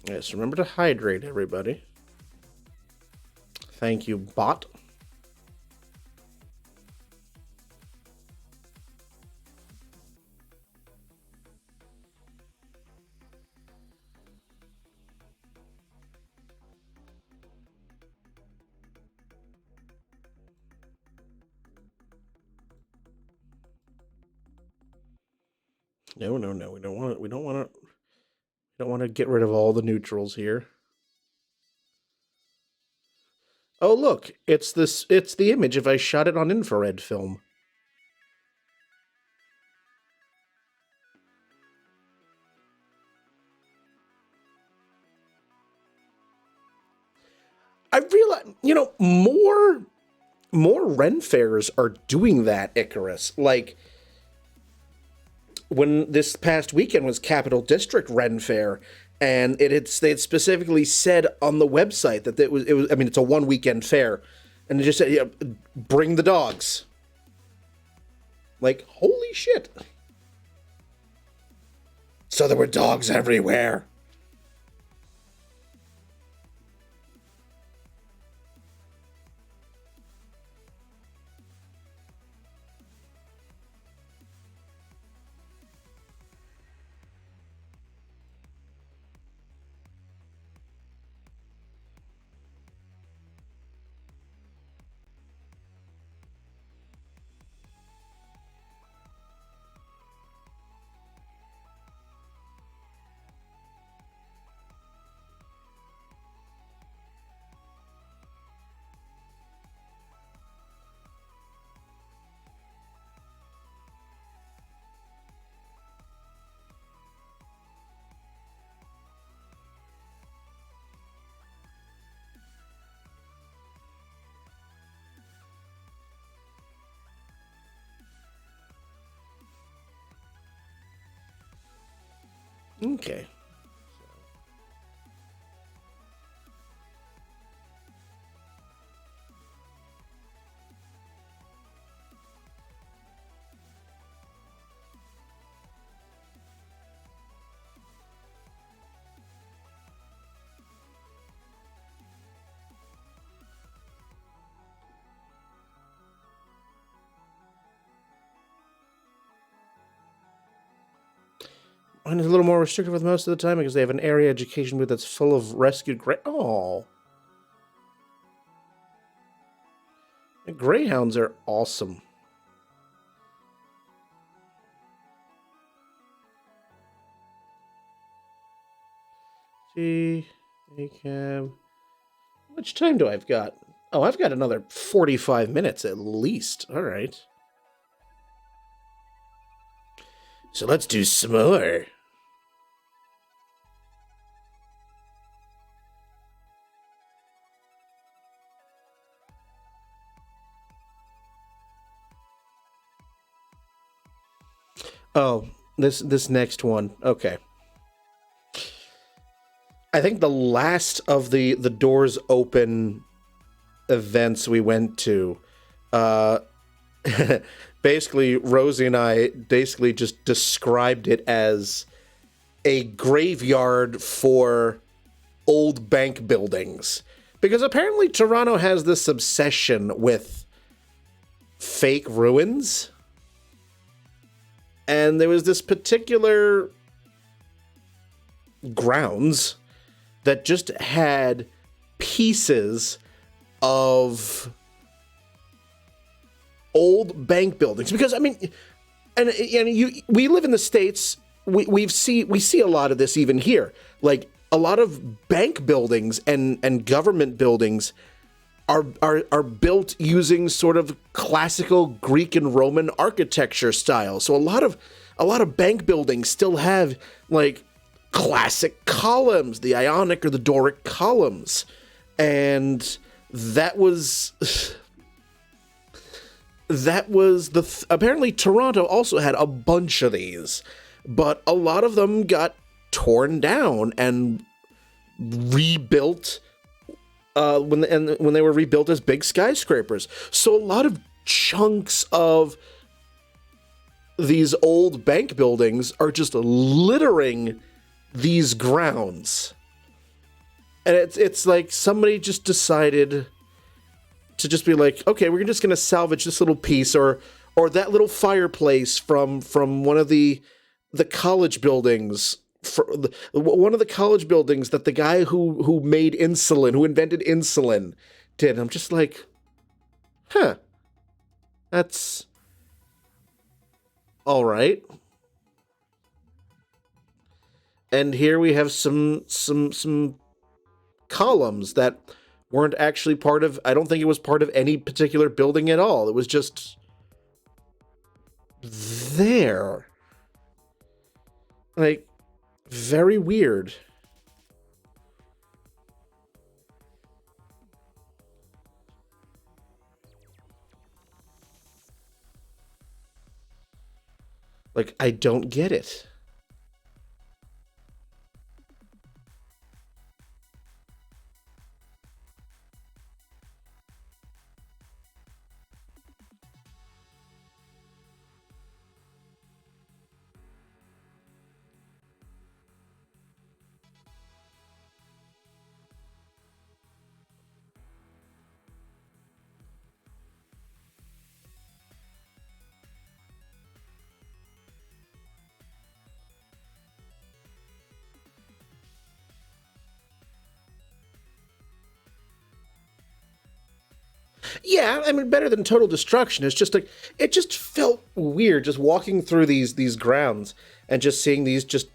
Yes, remember to hydrate, everybody. Thank you, bot. No, we don't want it. We don't want to get rid of all the neutrals here. Oh, look, it's the image if I shot it on infrared film. I realize, more Ren fairs are doing that, Icarus. Like, when this past weekend was Capital District Ren Fair, and they had specifically said on the website that it was. I mean, it's a one weekend fair, and it just said, yeah, bring the dogs. Like, holy shit! So there were dogs everywhere. Okay. Mine is a little more restricted with most of the time because they have an area education booth that's full of rescued Oh. The greyhounds are awesome. See, they have... How much time do I've got? Oh, I've got another 45 minutes at least. All right. So let's do some more. Oh, this next one. Okay. I think the last of the doors open events we went to, basically Rosie and I basically just described it as a graveyard for old bank buildings. Because apparently Toronto has this obsession with fake ruins. And there was this particular grounds that just had pieces of old bank buildings. Because I mean, and we live in the States. We see a lot of this even here. Like a lot of bank buildings and government buildings are built using sort of classical Greek and Roman architecture style. So a lot of bank buildings still have like classic columns, the Ionic or the Doric columns. And that was apparently Toronto also had a bunch of these, but a lot of them got torn down and rebuilt when they were rebuilt as big skyscrapers. So a lot of chunks of these old bank buildings are just littering these grounds. And it's like somebody just decided to just be like, okay, we're just going to salvage this little piece or that little fireplace from one of the college buildings. One of the college buildings that the guy who made insulin, who invented insulin, did. And I'm just like, huh, that's all right. And here we have some columns that weren't actually part of, I don't think it was part of any particular building at all. It was just there. Like, very weird. Like, I don't get it. Yeah, I mean, better than total destruction. It's just like, it just felt weird just walking through these grounds and just seeing these just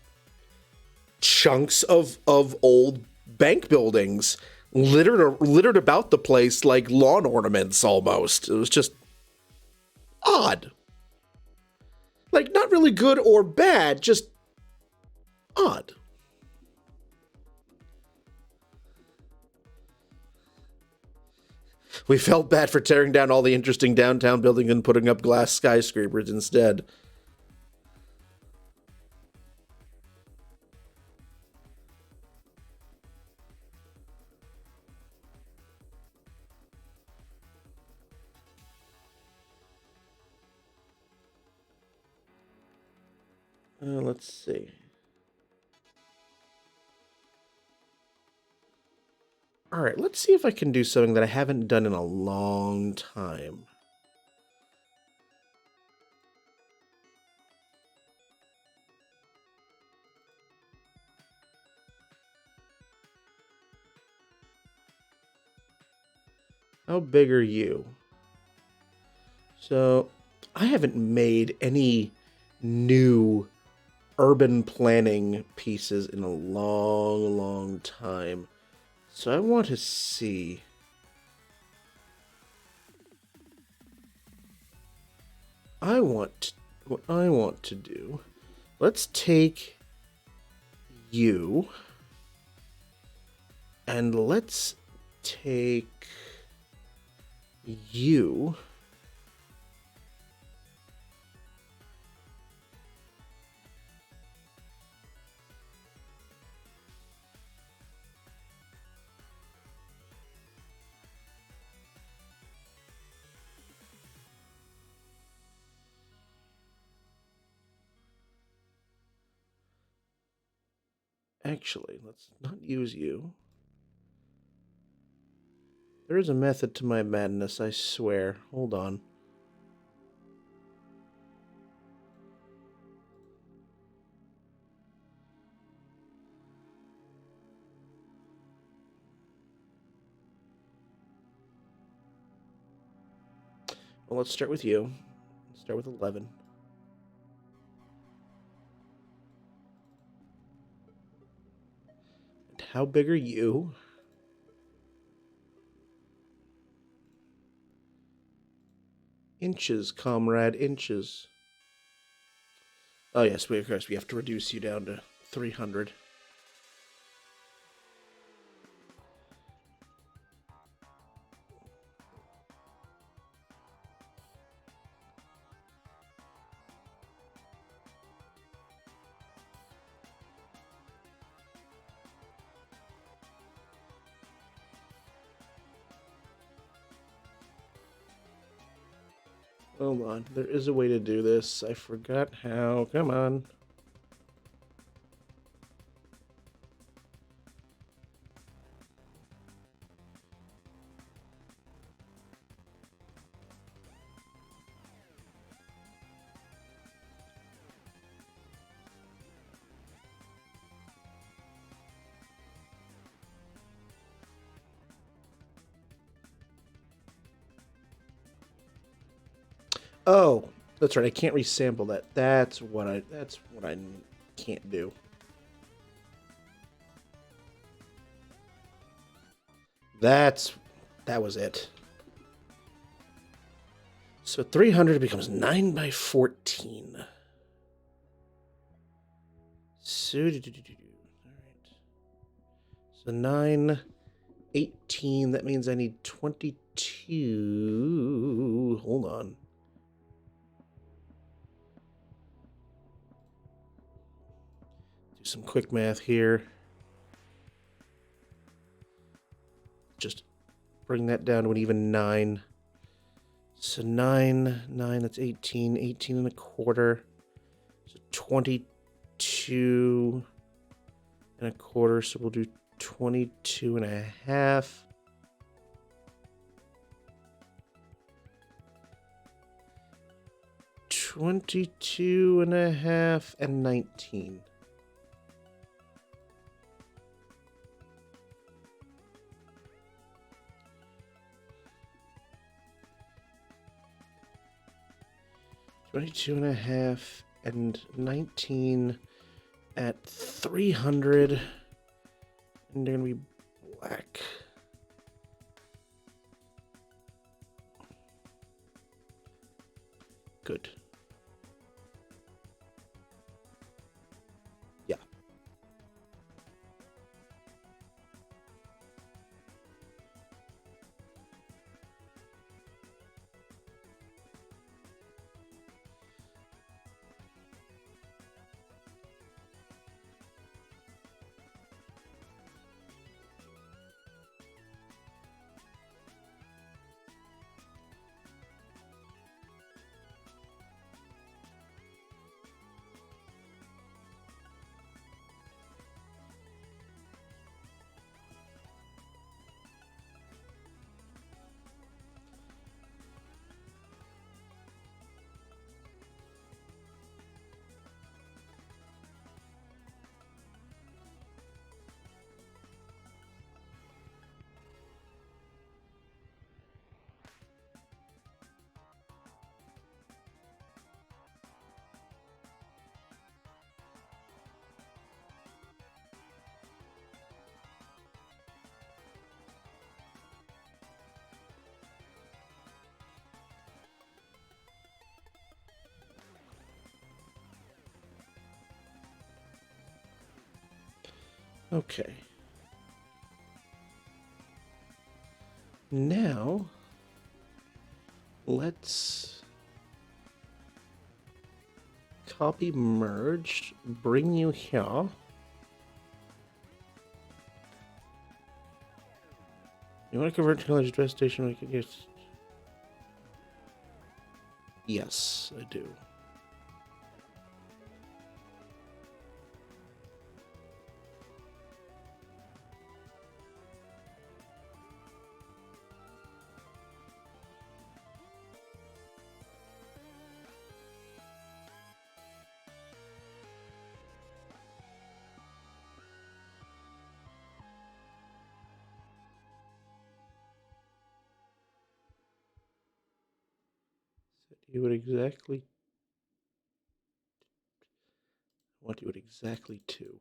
chunks of old bank buildings littered about the place like lawn ornaments almost. It was just odd. Like, not really good or bad, just odd. We felt bad for tearing down all the interesting downtown buildings and putting up glass skyscrapers instead. Let's see. All right, let's see if I can do something that I haven't done in a long time. How big are you? So, I haven't made any new urban planning pieces in a long, long time. So I want to see. What I want to do. Let's take you and let's take you. Actually, let's not use you. There is a method to my madness, I swear. Hold on. Well, let's start with you. Let's start with 11. And how big are you? Inches, comrade, inches. Oh, yes, of course, we have to reduce you down to 300. Hold on, there is a way to do this. I forgot how. Come on. Oh, that's right. I can't resample that. That's what I can't do. That was it. So 300 becomes 9 by 14. So, all right. So 9, 18. That means I need 22. Hold on. Do some quick math here. Just bring that down to an even 9. So 9, that's 18. 18 and a quarter. So 22 and a quarter. So we'll do 22 and a half. 22 and a half and 19. 22.5 and 19 at 300. And they're going to be black. Good. Yeah. Okay. Now, let's copy merge, bring you here. You want to convert to college address station? We can just... Yes, I do. You would exactly... I want you at exactly 2.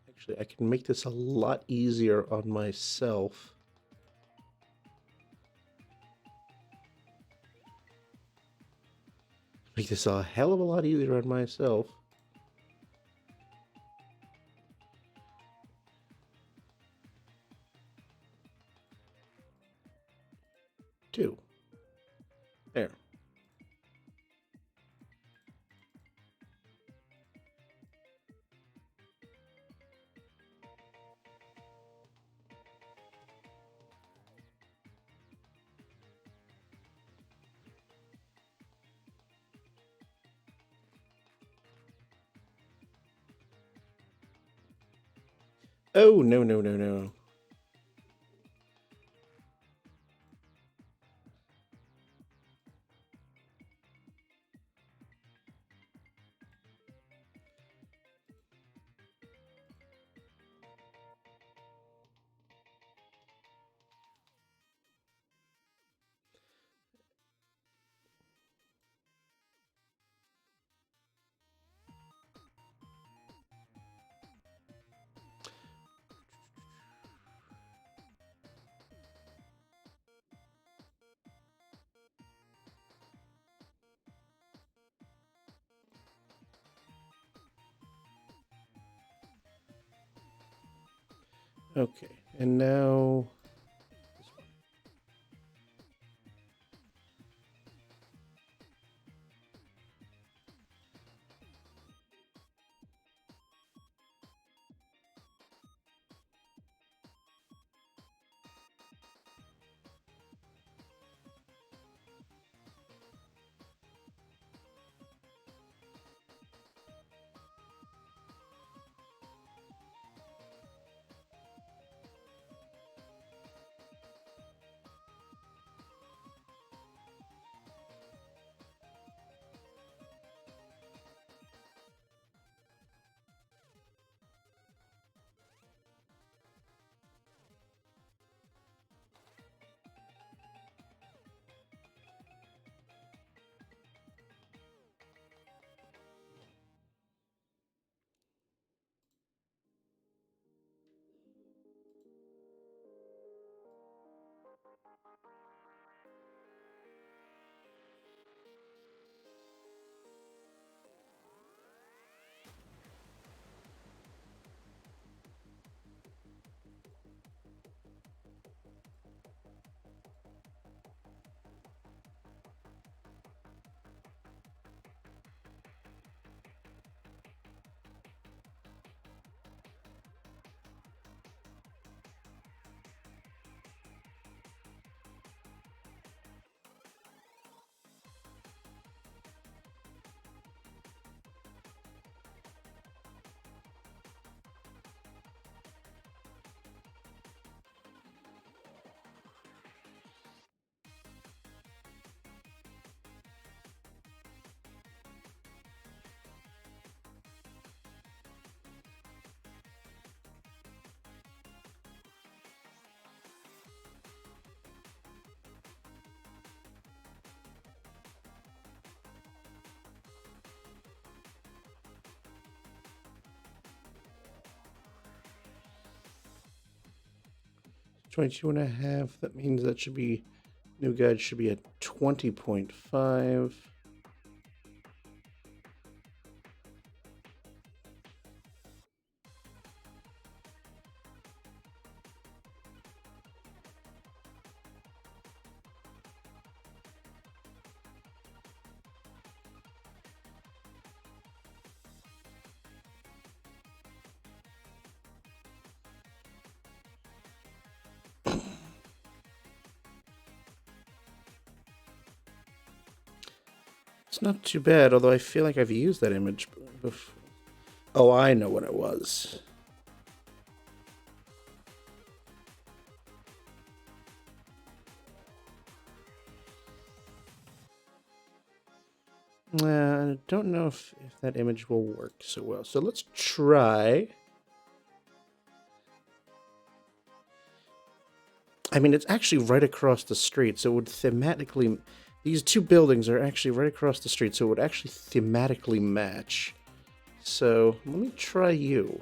Actually, I can make this a lot easier on myself. Make this a hell of a lot easier on myself. Two. There. Oh, no, no, no, no. Okay, and now... 22.5. That means that should be, new guide should be at 20.5. It's not too bad, although I feel like I've used that image before. Oh, I know what it was. I don't know if that image will work so well. So let's try. I mean, it's actually right across the street, so it would thematically... These two buildings are actually right across the street, so it would actually thematically match. So let me try you.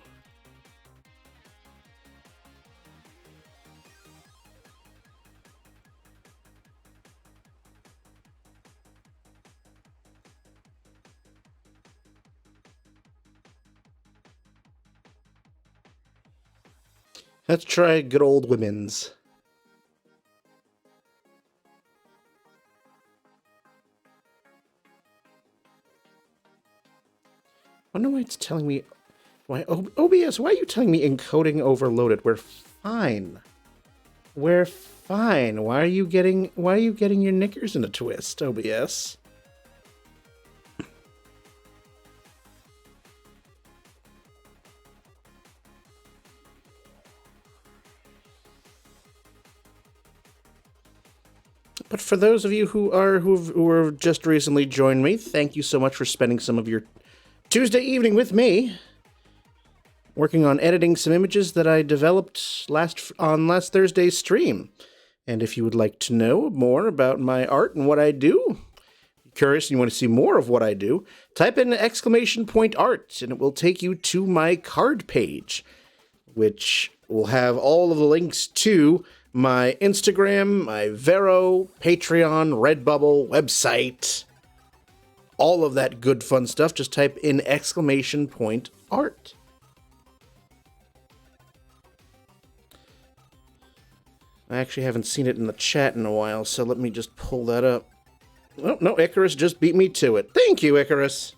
Let's try good old women's. I wonder why it's telling me... Why OBS, why are you telling me encoding overloaded? We're fine. We're fine. Why are you getting your knickers in a twist, OBS? But for those of you who have just recently joined me, thank you so much for spending some of your Tuesday evening with me, working on editing some images that I developed on last Thursday's stream. And if you would like to know more about my art and what I do, curious and you want to see more of what I do, type in !art and it will take you to my card page, which will have all of the links to my Instagram, my Vero, Patreon, Redbubble, website, all of that good fun stuff. Just type in !art. I actually haven't seen it in the chat in a while, so let me just pull that up. Oh, no, Icarus just beat me to it. Thank you, Icarus.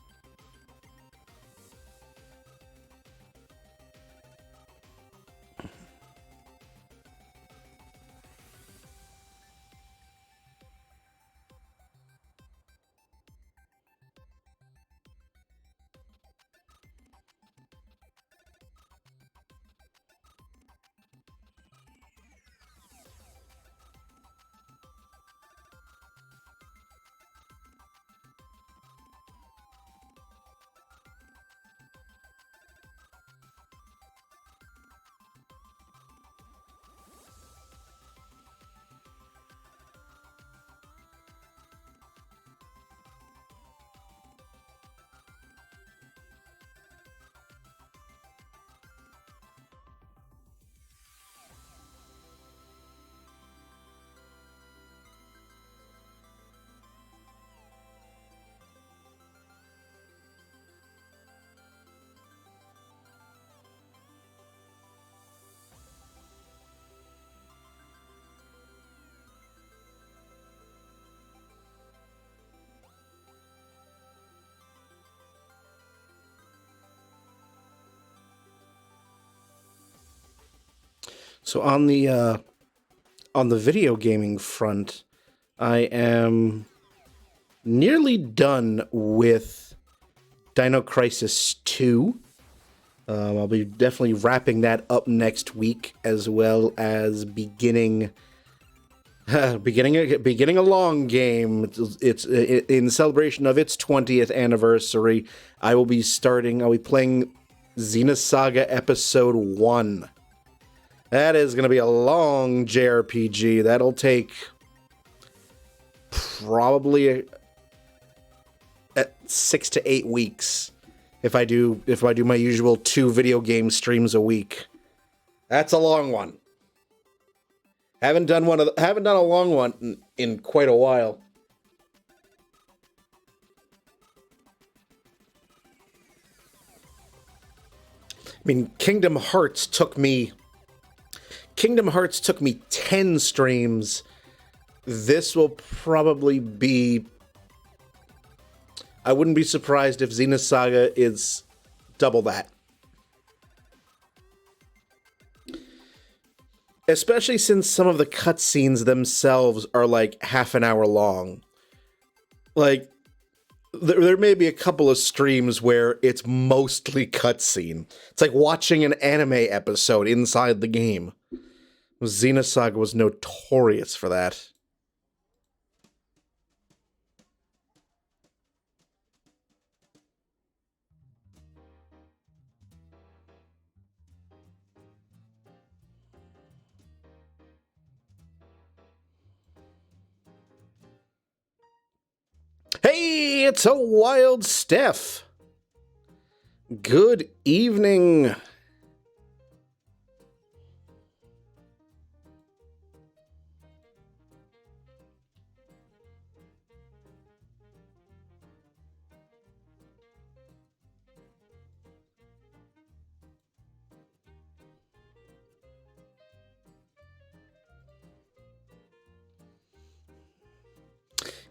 So on the video gaming front, I am nearly done with Dino Crisis 2. I'll be definitely wrapping that up next week, as well as beginning a long game. It's in celebration of its 20th anniversary. I'll be playing Xenosaga Episode 1. That is going to be a long JRPG. That'll take probably 6 to 8 weeks if I do my usual 2 video game streams a week. That's a long one. Haven't done a long one in quite a while. I mean, Kingdom Hearts took me 10 streams. This will probably be... I wouldn't be surprised if Xenosaga is double that. Especially since some of the cutscenes themselves are like half an hour long. Like, there may be a couple of streams where it's mostly cutscene. It's like watching an anime episode inside the game. Xenosaga was notorious for that. Hey, it's a Wild Steph. Good evening.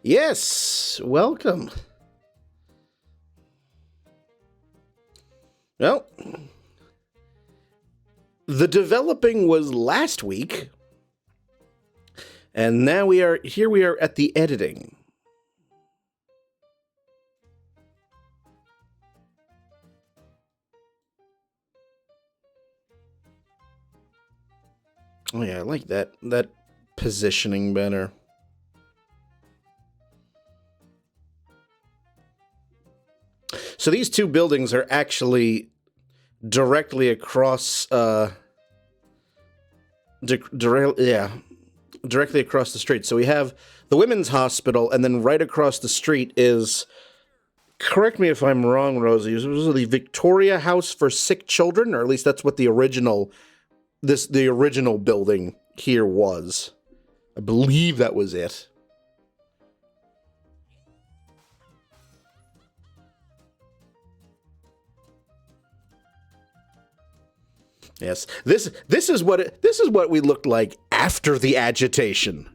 Yes, welcome. Well, the developing was last week, and now we are at the editing. Oh yeah, I like that positioning better. So these two buildings are actually directly across directly across the street. So we have the women's hospital, and then right across the street is, correct me if I'm wrong, Rosie, was it the Victoria House for Sick Children, or at least that's what the original building here was. I believe that was it. Yes, this is what we looked like after the agitation.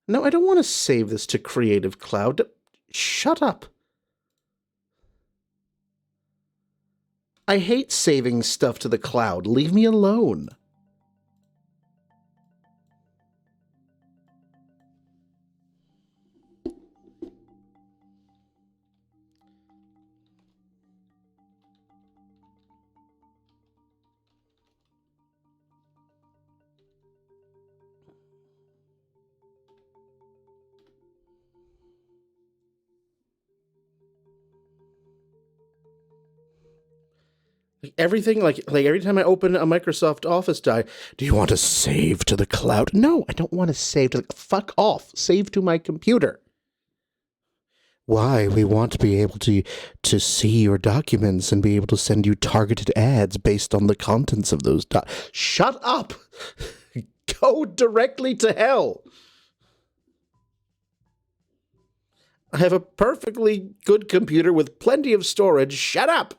No, I don't want to save this to Creative Cloud. Shut up. I hate saving stuff to the cloud. Leave me alone. Everything, like every time I open a Microsoft Office, do you want to save to the cloud? No, I don't want to save to the... Fuck off. Save to my computer. Why? We want to be able to see your documents and be able to send you targeted ads based on the contents of those Shut up! Go directly to hell! I have a perfectly good computer with plenty of storage. Shut up!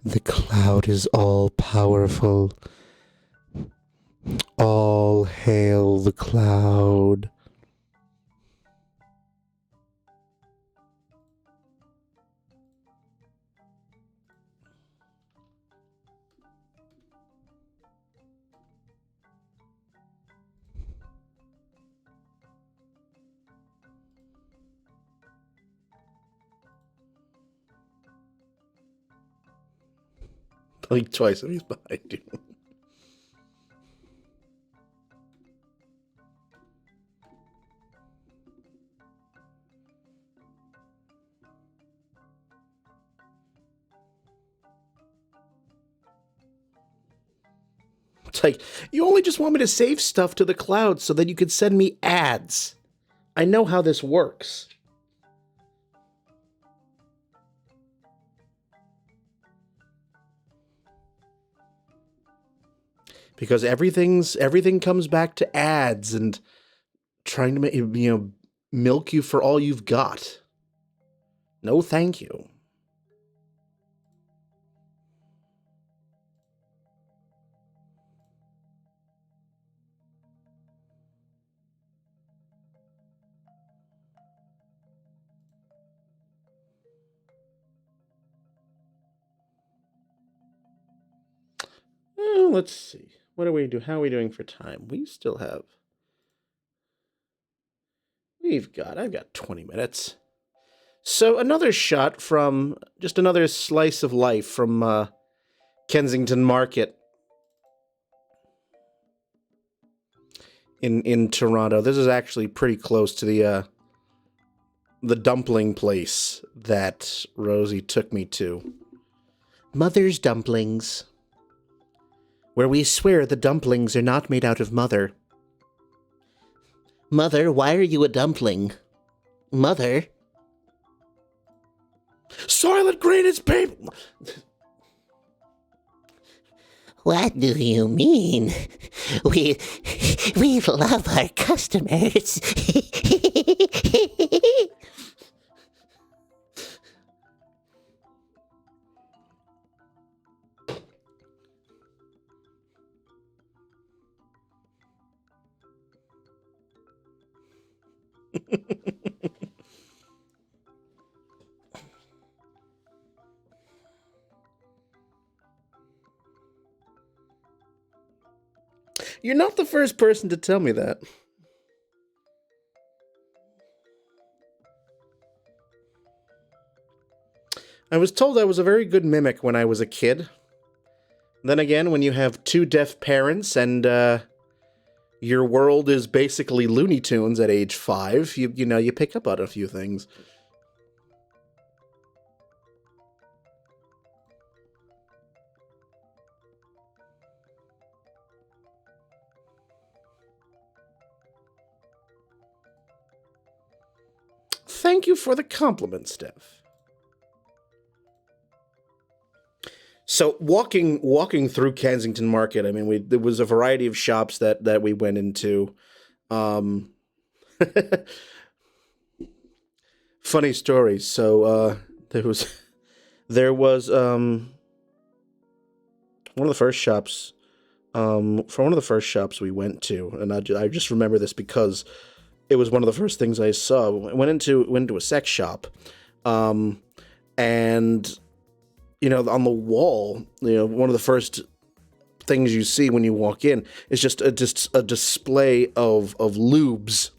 The cloud is all-powerful. All hail the cloud. Blink twice if he's behind you. It's like, you only just want me to save stuff to the cloud so that you could send me ads. I know how this works. Because everything comes back to ads and trying to make milk you for all you've got. No, thank you. Let's see. What do we do? How are we doing for time? We've got 20 minutes. So another shot from just another slice of life from Kensington Market in Toronto. This is actually pretty close to the dumpling place that Rosie took me to. Mother's Dumplings. Where we swear the dumplings are not made out of mother. Mother, why are you a dumpling? Mother? Soylent Green is paper. What do you mean? We love our customers. You're not the first person to tell me that. I was told I was a very good mimic when I was a kid. Then again, when you have two deaf parents and your world is basically Looney Tunes at age 5, you pick up on a few things. Thank you for the compliment, Steph. So walking through Kensington Market, I mean, there was a variety of shops that we went into. Funny story. So there was one of the first shops we went to, and I just remember this because it was one of the first things I saw. I went into a sex shop, and on the wall, one of the first things you see when you walk in is just a display of lubes,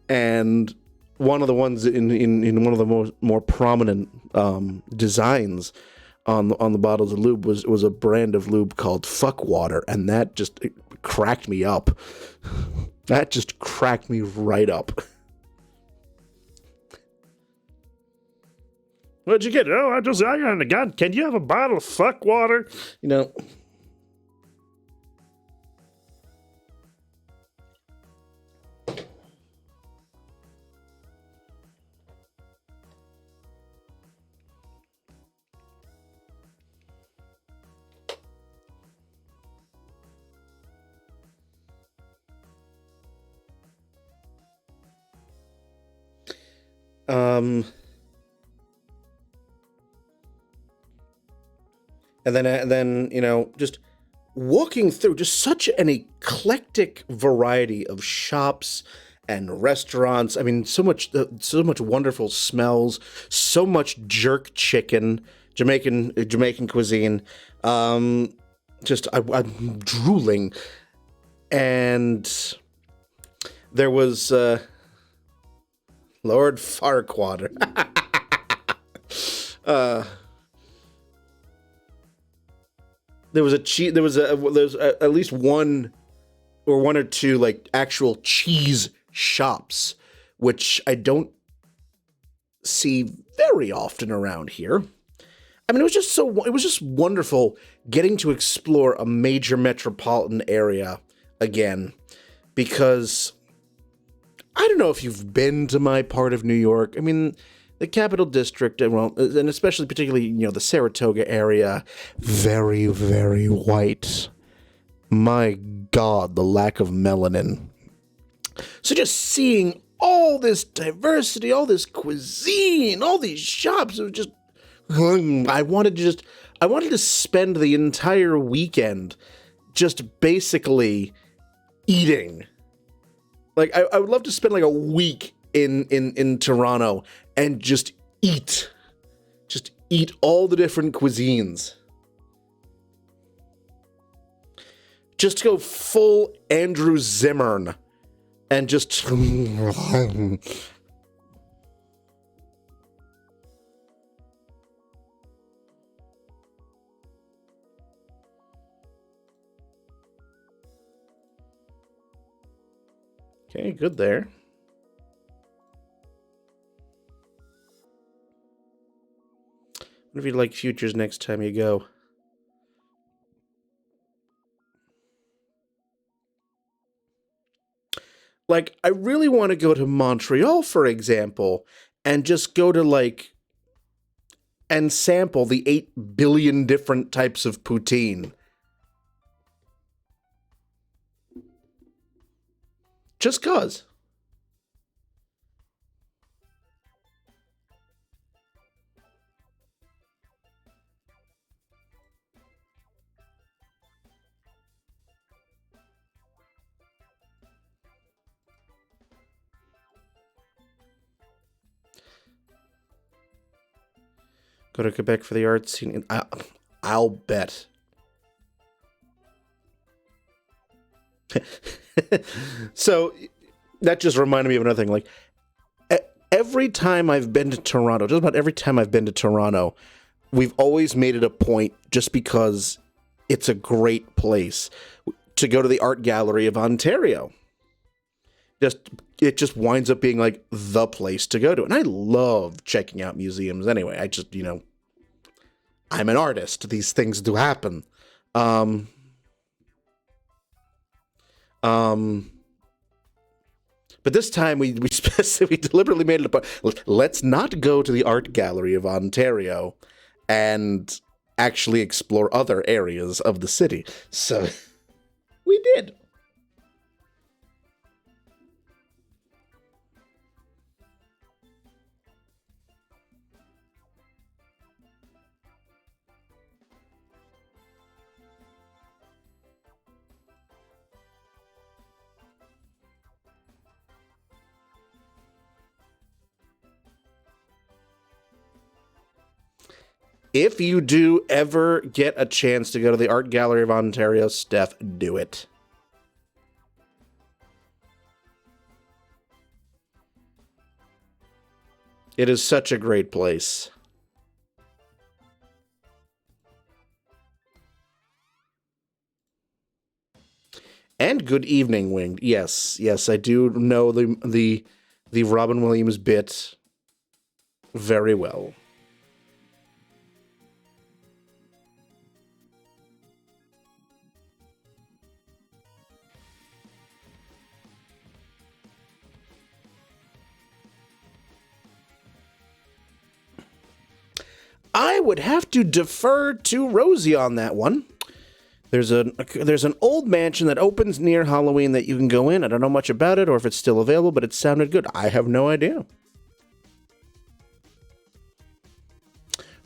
and one of the ones in one of the more prominent designs on the bottles of lube was a brand of lube called Fuck Water, and that just cracked me up. That just cracked me right up. What'd you get? Oh, I got in the gun. Can you have a bottle of Fuck Water? And then just walking through just such an eclectic variety of shops and restaurants. I mean, so much wonderful smells, so much jerk chicken, Jamaican cuisine. I'm drooling, and there was Lord Farquaad. at least one or one or two like actual cheese shops, which I don't see very often around here. I mean, it was just wonderful getting to explore a major metropolitan area again, because I don't know if you've been to my part of New York. I mean, the Capital District, and especially particularly, the Saratoga area, very, very white. My God, the lack of melanin. So just seeing all this diversity, all this cuisine, all these shops, it was just, I wanted to spend the entire weekend just basically eating. Like, I would love to spend like a week in Toronto and just eat all the different cuisines. Just go full Andrew Zimmern and just okay, good there. What if you'd like futures next time you go? Like, I really want to go to Montreal, for example, and just go to, and sample the 8 billion different types of poutine. Just 'cause. Go to Quebec for the art scene. I'll bet. So that just reminded me of another thing. Like, every time I've been to Toronto, just about every time I've been to Toronto, we've always made it a point, just because it's a great place, to go to the Art Gallery of Ontario. It just winds up being like the place to go to. And I love checking out museums anyway. I just, I'm an artist. These things do happen. But this time we deliberately made it a point. Let's not go to the Art Gallery of Ontario and actually explore other areas of the city. So we did. If you do ever get a chance to go to the Art Gallery of Ontario, Steph, do it. It is such a great place. And good evening, Winged. Yes, I do know the Robin Williams bit very well. I would have to defer to Rosie on that one. There's an old mansion that opens near Halloween that you can go in. I don't know much about it or if it's still available, but it sounded good. I have no idea.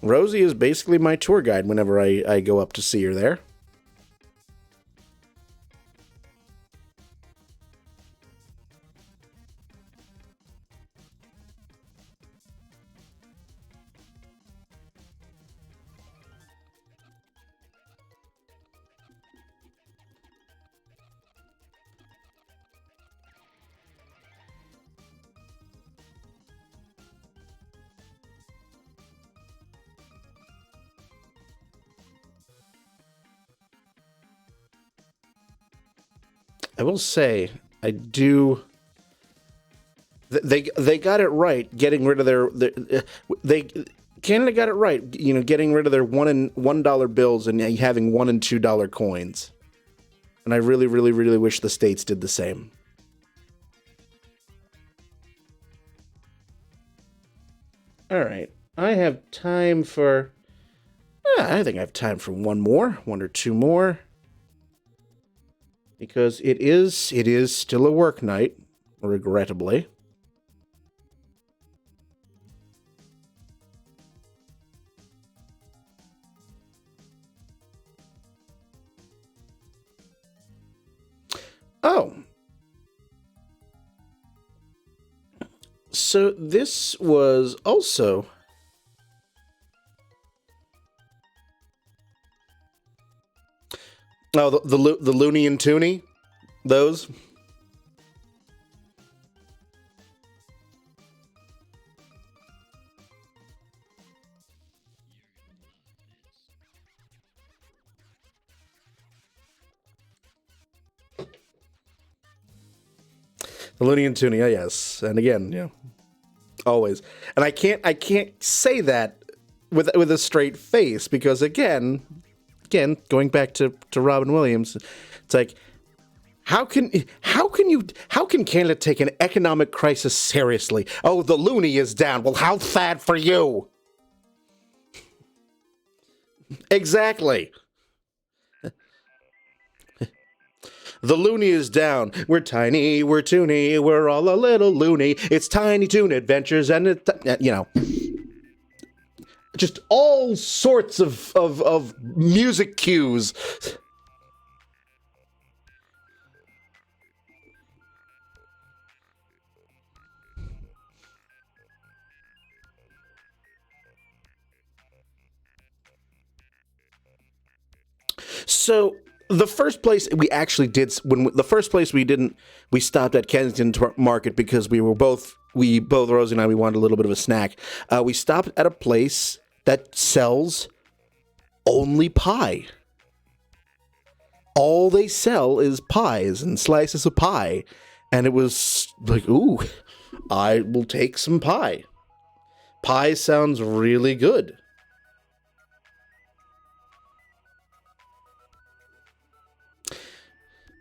Rosie is basically my tour guide whenever I go up to see her there. I will say, I do. They got it right, getting rid of they Canada got it right, getting rid of their $1 bills and having $1 and $2 coins. And I really, really, really wish the States did the same. All right, I have time for. I think I have time for one or two more, because it is still a work night, regrettably. Oh. So this was also... Oh, the Looney and Tooney? Those? The Looney and Tooney, yes. And again, always. And I can't say that with a straight face, because again, going back to Robin Williams, it's like, how can Canada take an economic crisis seriously? Oh, the loonie is down. Well, how sad for you? Exactly. The loony is down. We're tiny, we're toony, we're all a little loony. It's Tiny Toon Adventures, and just all sorts of music cues. So the first place we actually did, we stopped at Kensington Market because we both, Rosie and I, we wanted a little bit of a snack. We stopped at a place that sells only pie. All they sell is pies and slices of pie. And it was like, ooh, I will take some pie. Pie sounds really good.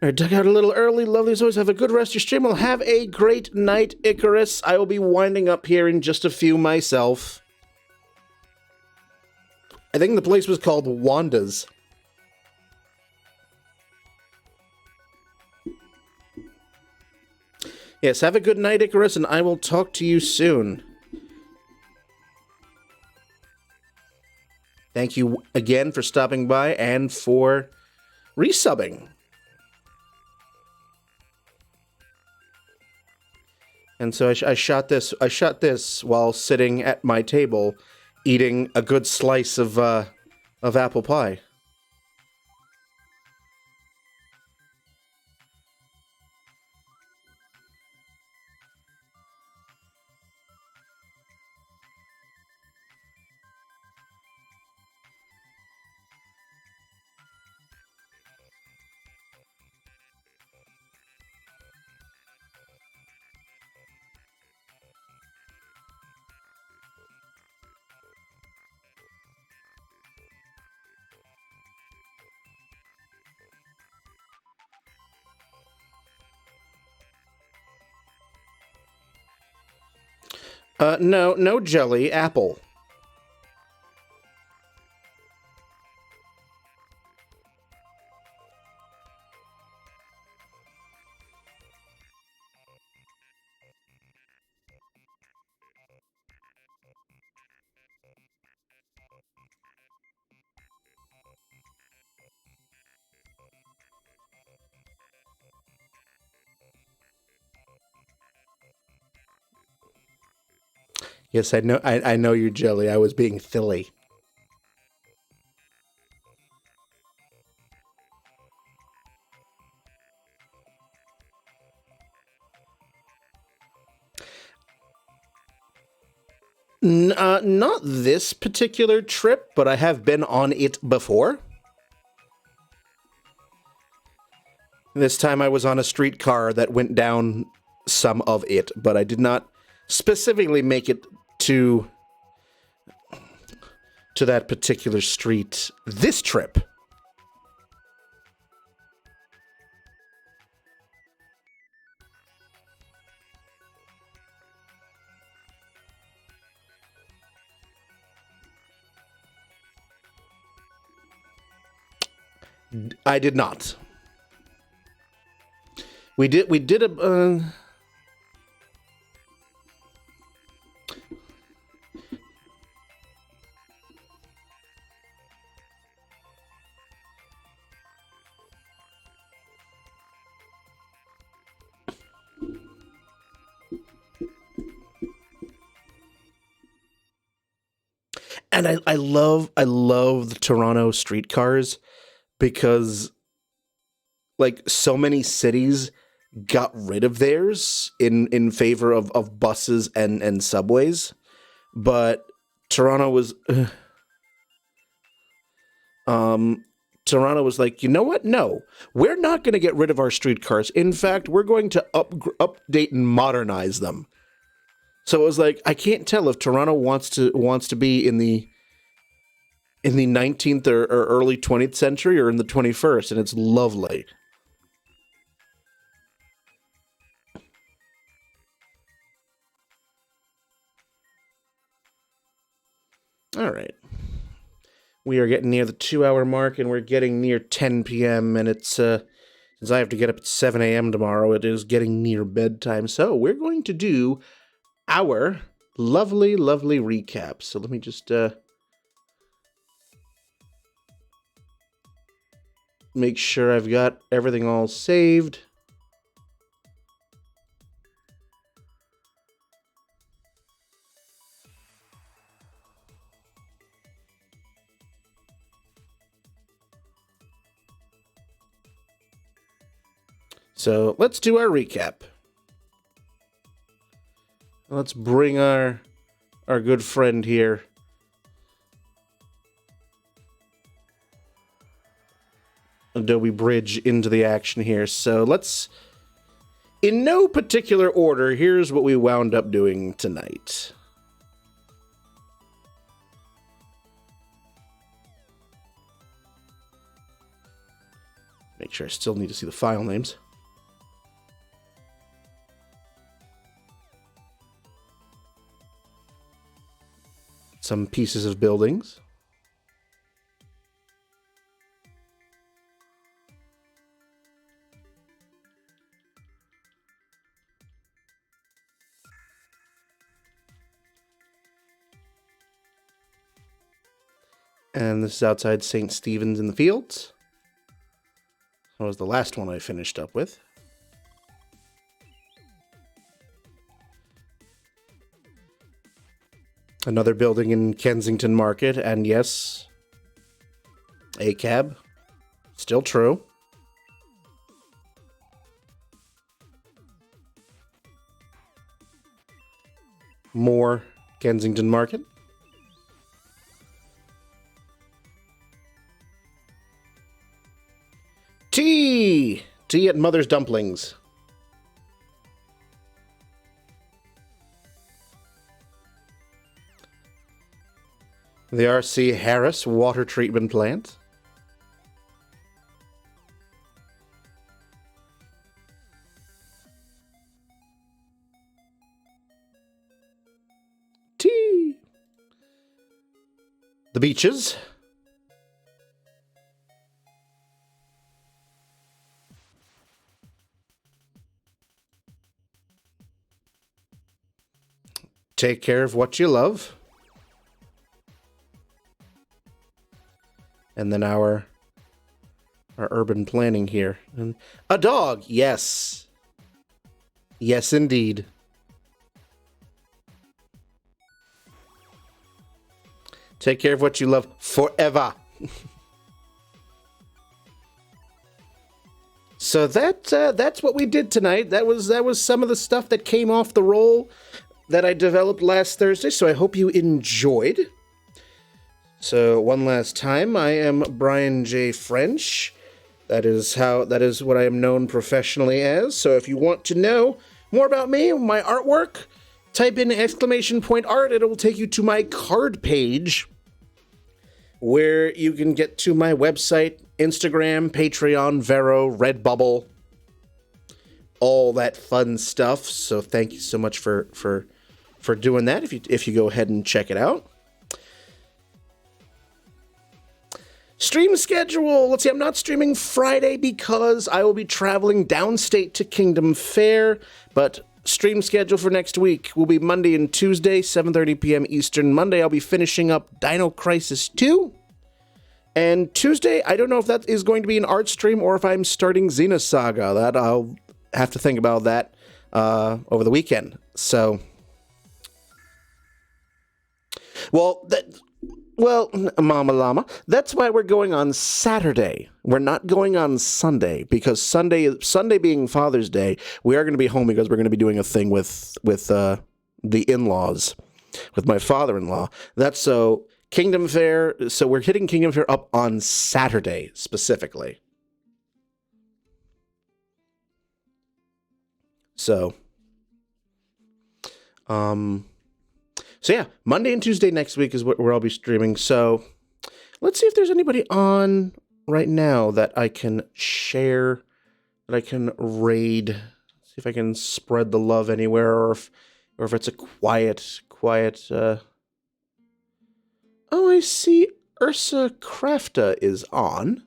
All right, dug out a little early. Lovely as always. Have a good rest of your stream. Well, have a great night, Icarus. I will be winding up here in just a few myself. I think the place was called Wanda's. Yes, have a good night, Icarus, and I will talk to you soon. Thank you again for stopping by and for resubbing. And so I shot this while sitting at my table, eating a good slice of apple pie. No jelly, apple. Yes, I know. I know you're jelly. I was being silly. Not this particular trip, but I have been on it before. This time I was on a streetcar that went down some of it, but I did not specifically make it to that particular street this trip. I did not. We did a and I love the Toronto streetcars because like so many cities got rid of theirs in favor of buses and subways, but Toronto was Toronto was like, you know what? No, we're not going to get rid of our streetcars. In fact, we're going to update and modernize them. So it was like, I can't tell if Toronto wants to be in the 19th or early 20th century or in the 21st, and it's lovely. All right. We are getting near the 2-hour mark, and we're getting near 10 p.m., and it's, since I have to get up at 7 a.m. tomorrow, it is getting near bedtime. So we're going to do our lovely, lovely recap. So let me just, make sure I've got everything all saved. So let's do our recap. Let's bring our good friend here. Adobe Bridge into the action here. So let's, in no particular order, here's what we wound up doing tonight. Make sure I still need to see the file names. Some pieces of buildings. And this is outside St. Stephen's in the Fields. That was the last one I finished up with. Another building in Kensington Market, and yes, ACAB, still true. More Kensington Market. Tea at Mother's Dumplings. The R.C. Harris Water Treatment Plant. Tea. The beaches. Take care of what you love. And then our urban planning here. And a dog, yes. Yes, indeed. Take care of what you love forever. So that's what we did tonight. That was some of the stuff that came off the roll that I developed last Thursday. So I hope you enjoyed. So one last time, I am Brian J. French. That is what I am known professionally as. So if you want to know more about me, my artwork, type in !art. It will take you to my card page where you can get to my website, Instagram, Patreon, Vero, Redbubble, all that fun stuff. So thank you so much for doing that if you go ahead and check it out. Stream schedule. Let's see, I'm not streaming Friday because I will be traveling downstate to Kingdom Fair, but stream schedule for next week will be Monday and Tuesday, 7:30 p.m. Eastern. Monday, I'll be finishing up Dino Crisis 2. And Tuesday, I don't know if that is going to be an art stream or if I'm starting Xenosaga. That I'll have to think about that over the weekend. So, Mama Llama, that's why we're going on Saturday. We're not going on Sunday, because Sunday being Father's Day, we are going to be home because we're going to be doing a thing with the in-laws, with my father-in-law. That's so Kingdom Fair. So we're hitting Kingdom Fair up on Saturday specifically. So, So yeah, Monday and Tuesday next week is where I'll be streaming. So let's see if there's anybody on right now that I can share, that I can raid. See if I can spread the love anywhere, or if it's a quiet. Oh, I see Ursa Crafta is on.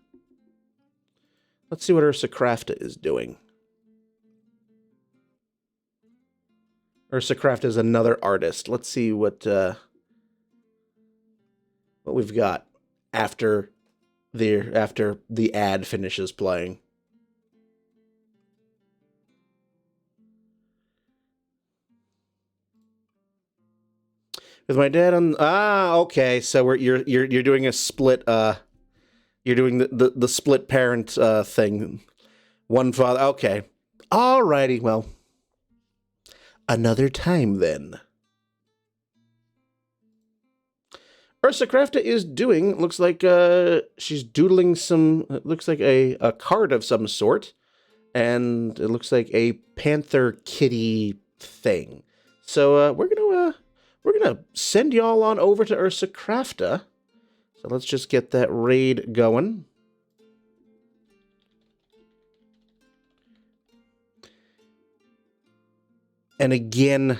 Let's see what Ursa Crafta is doing. Ursa Craft is another artist. Let's see what we've got after the ad finishes playing. With my dad on. Okay. So you're doing a split. You're doing the split parent thing. One father. Okay. Alrighty. Well. Another time, then. Ursa Crafta is doing, looks like she's doodling some, it looks like a card of some sort, and it looks like a panther kitty thing. So we're gonna send y'all on over to Ursa Crafta. So let's just get that raid going. And again,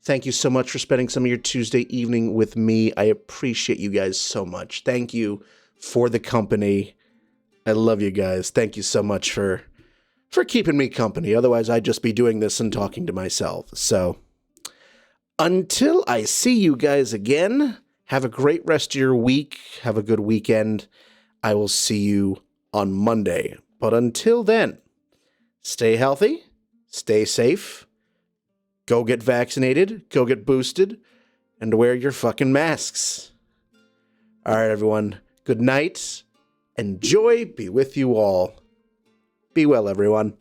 thank you so much for spending some of your Tuesday evening with me. I appreciate you guys so much. Thank you for the company. I love you guys. Thank you so much for keeping me company. Otherwise, I'd just be doing this and talking to myself. So, until I see you guys again, have a great rest of your week. Have a good weekend. I will see you on Monday. But until then, stay healthy, stay safe, go get vaccinated, go get boosted, and wear your fucking masks. All right, everyone. Good night, and joy be with you all. Be well, everyone.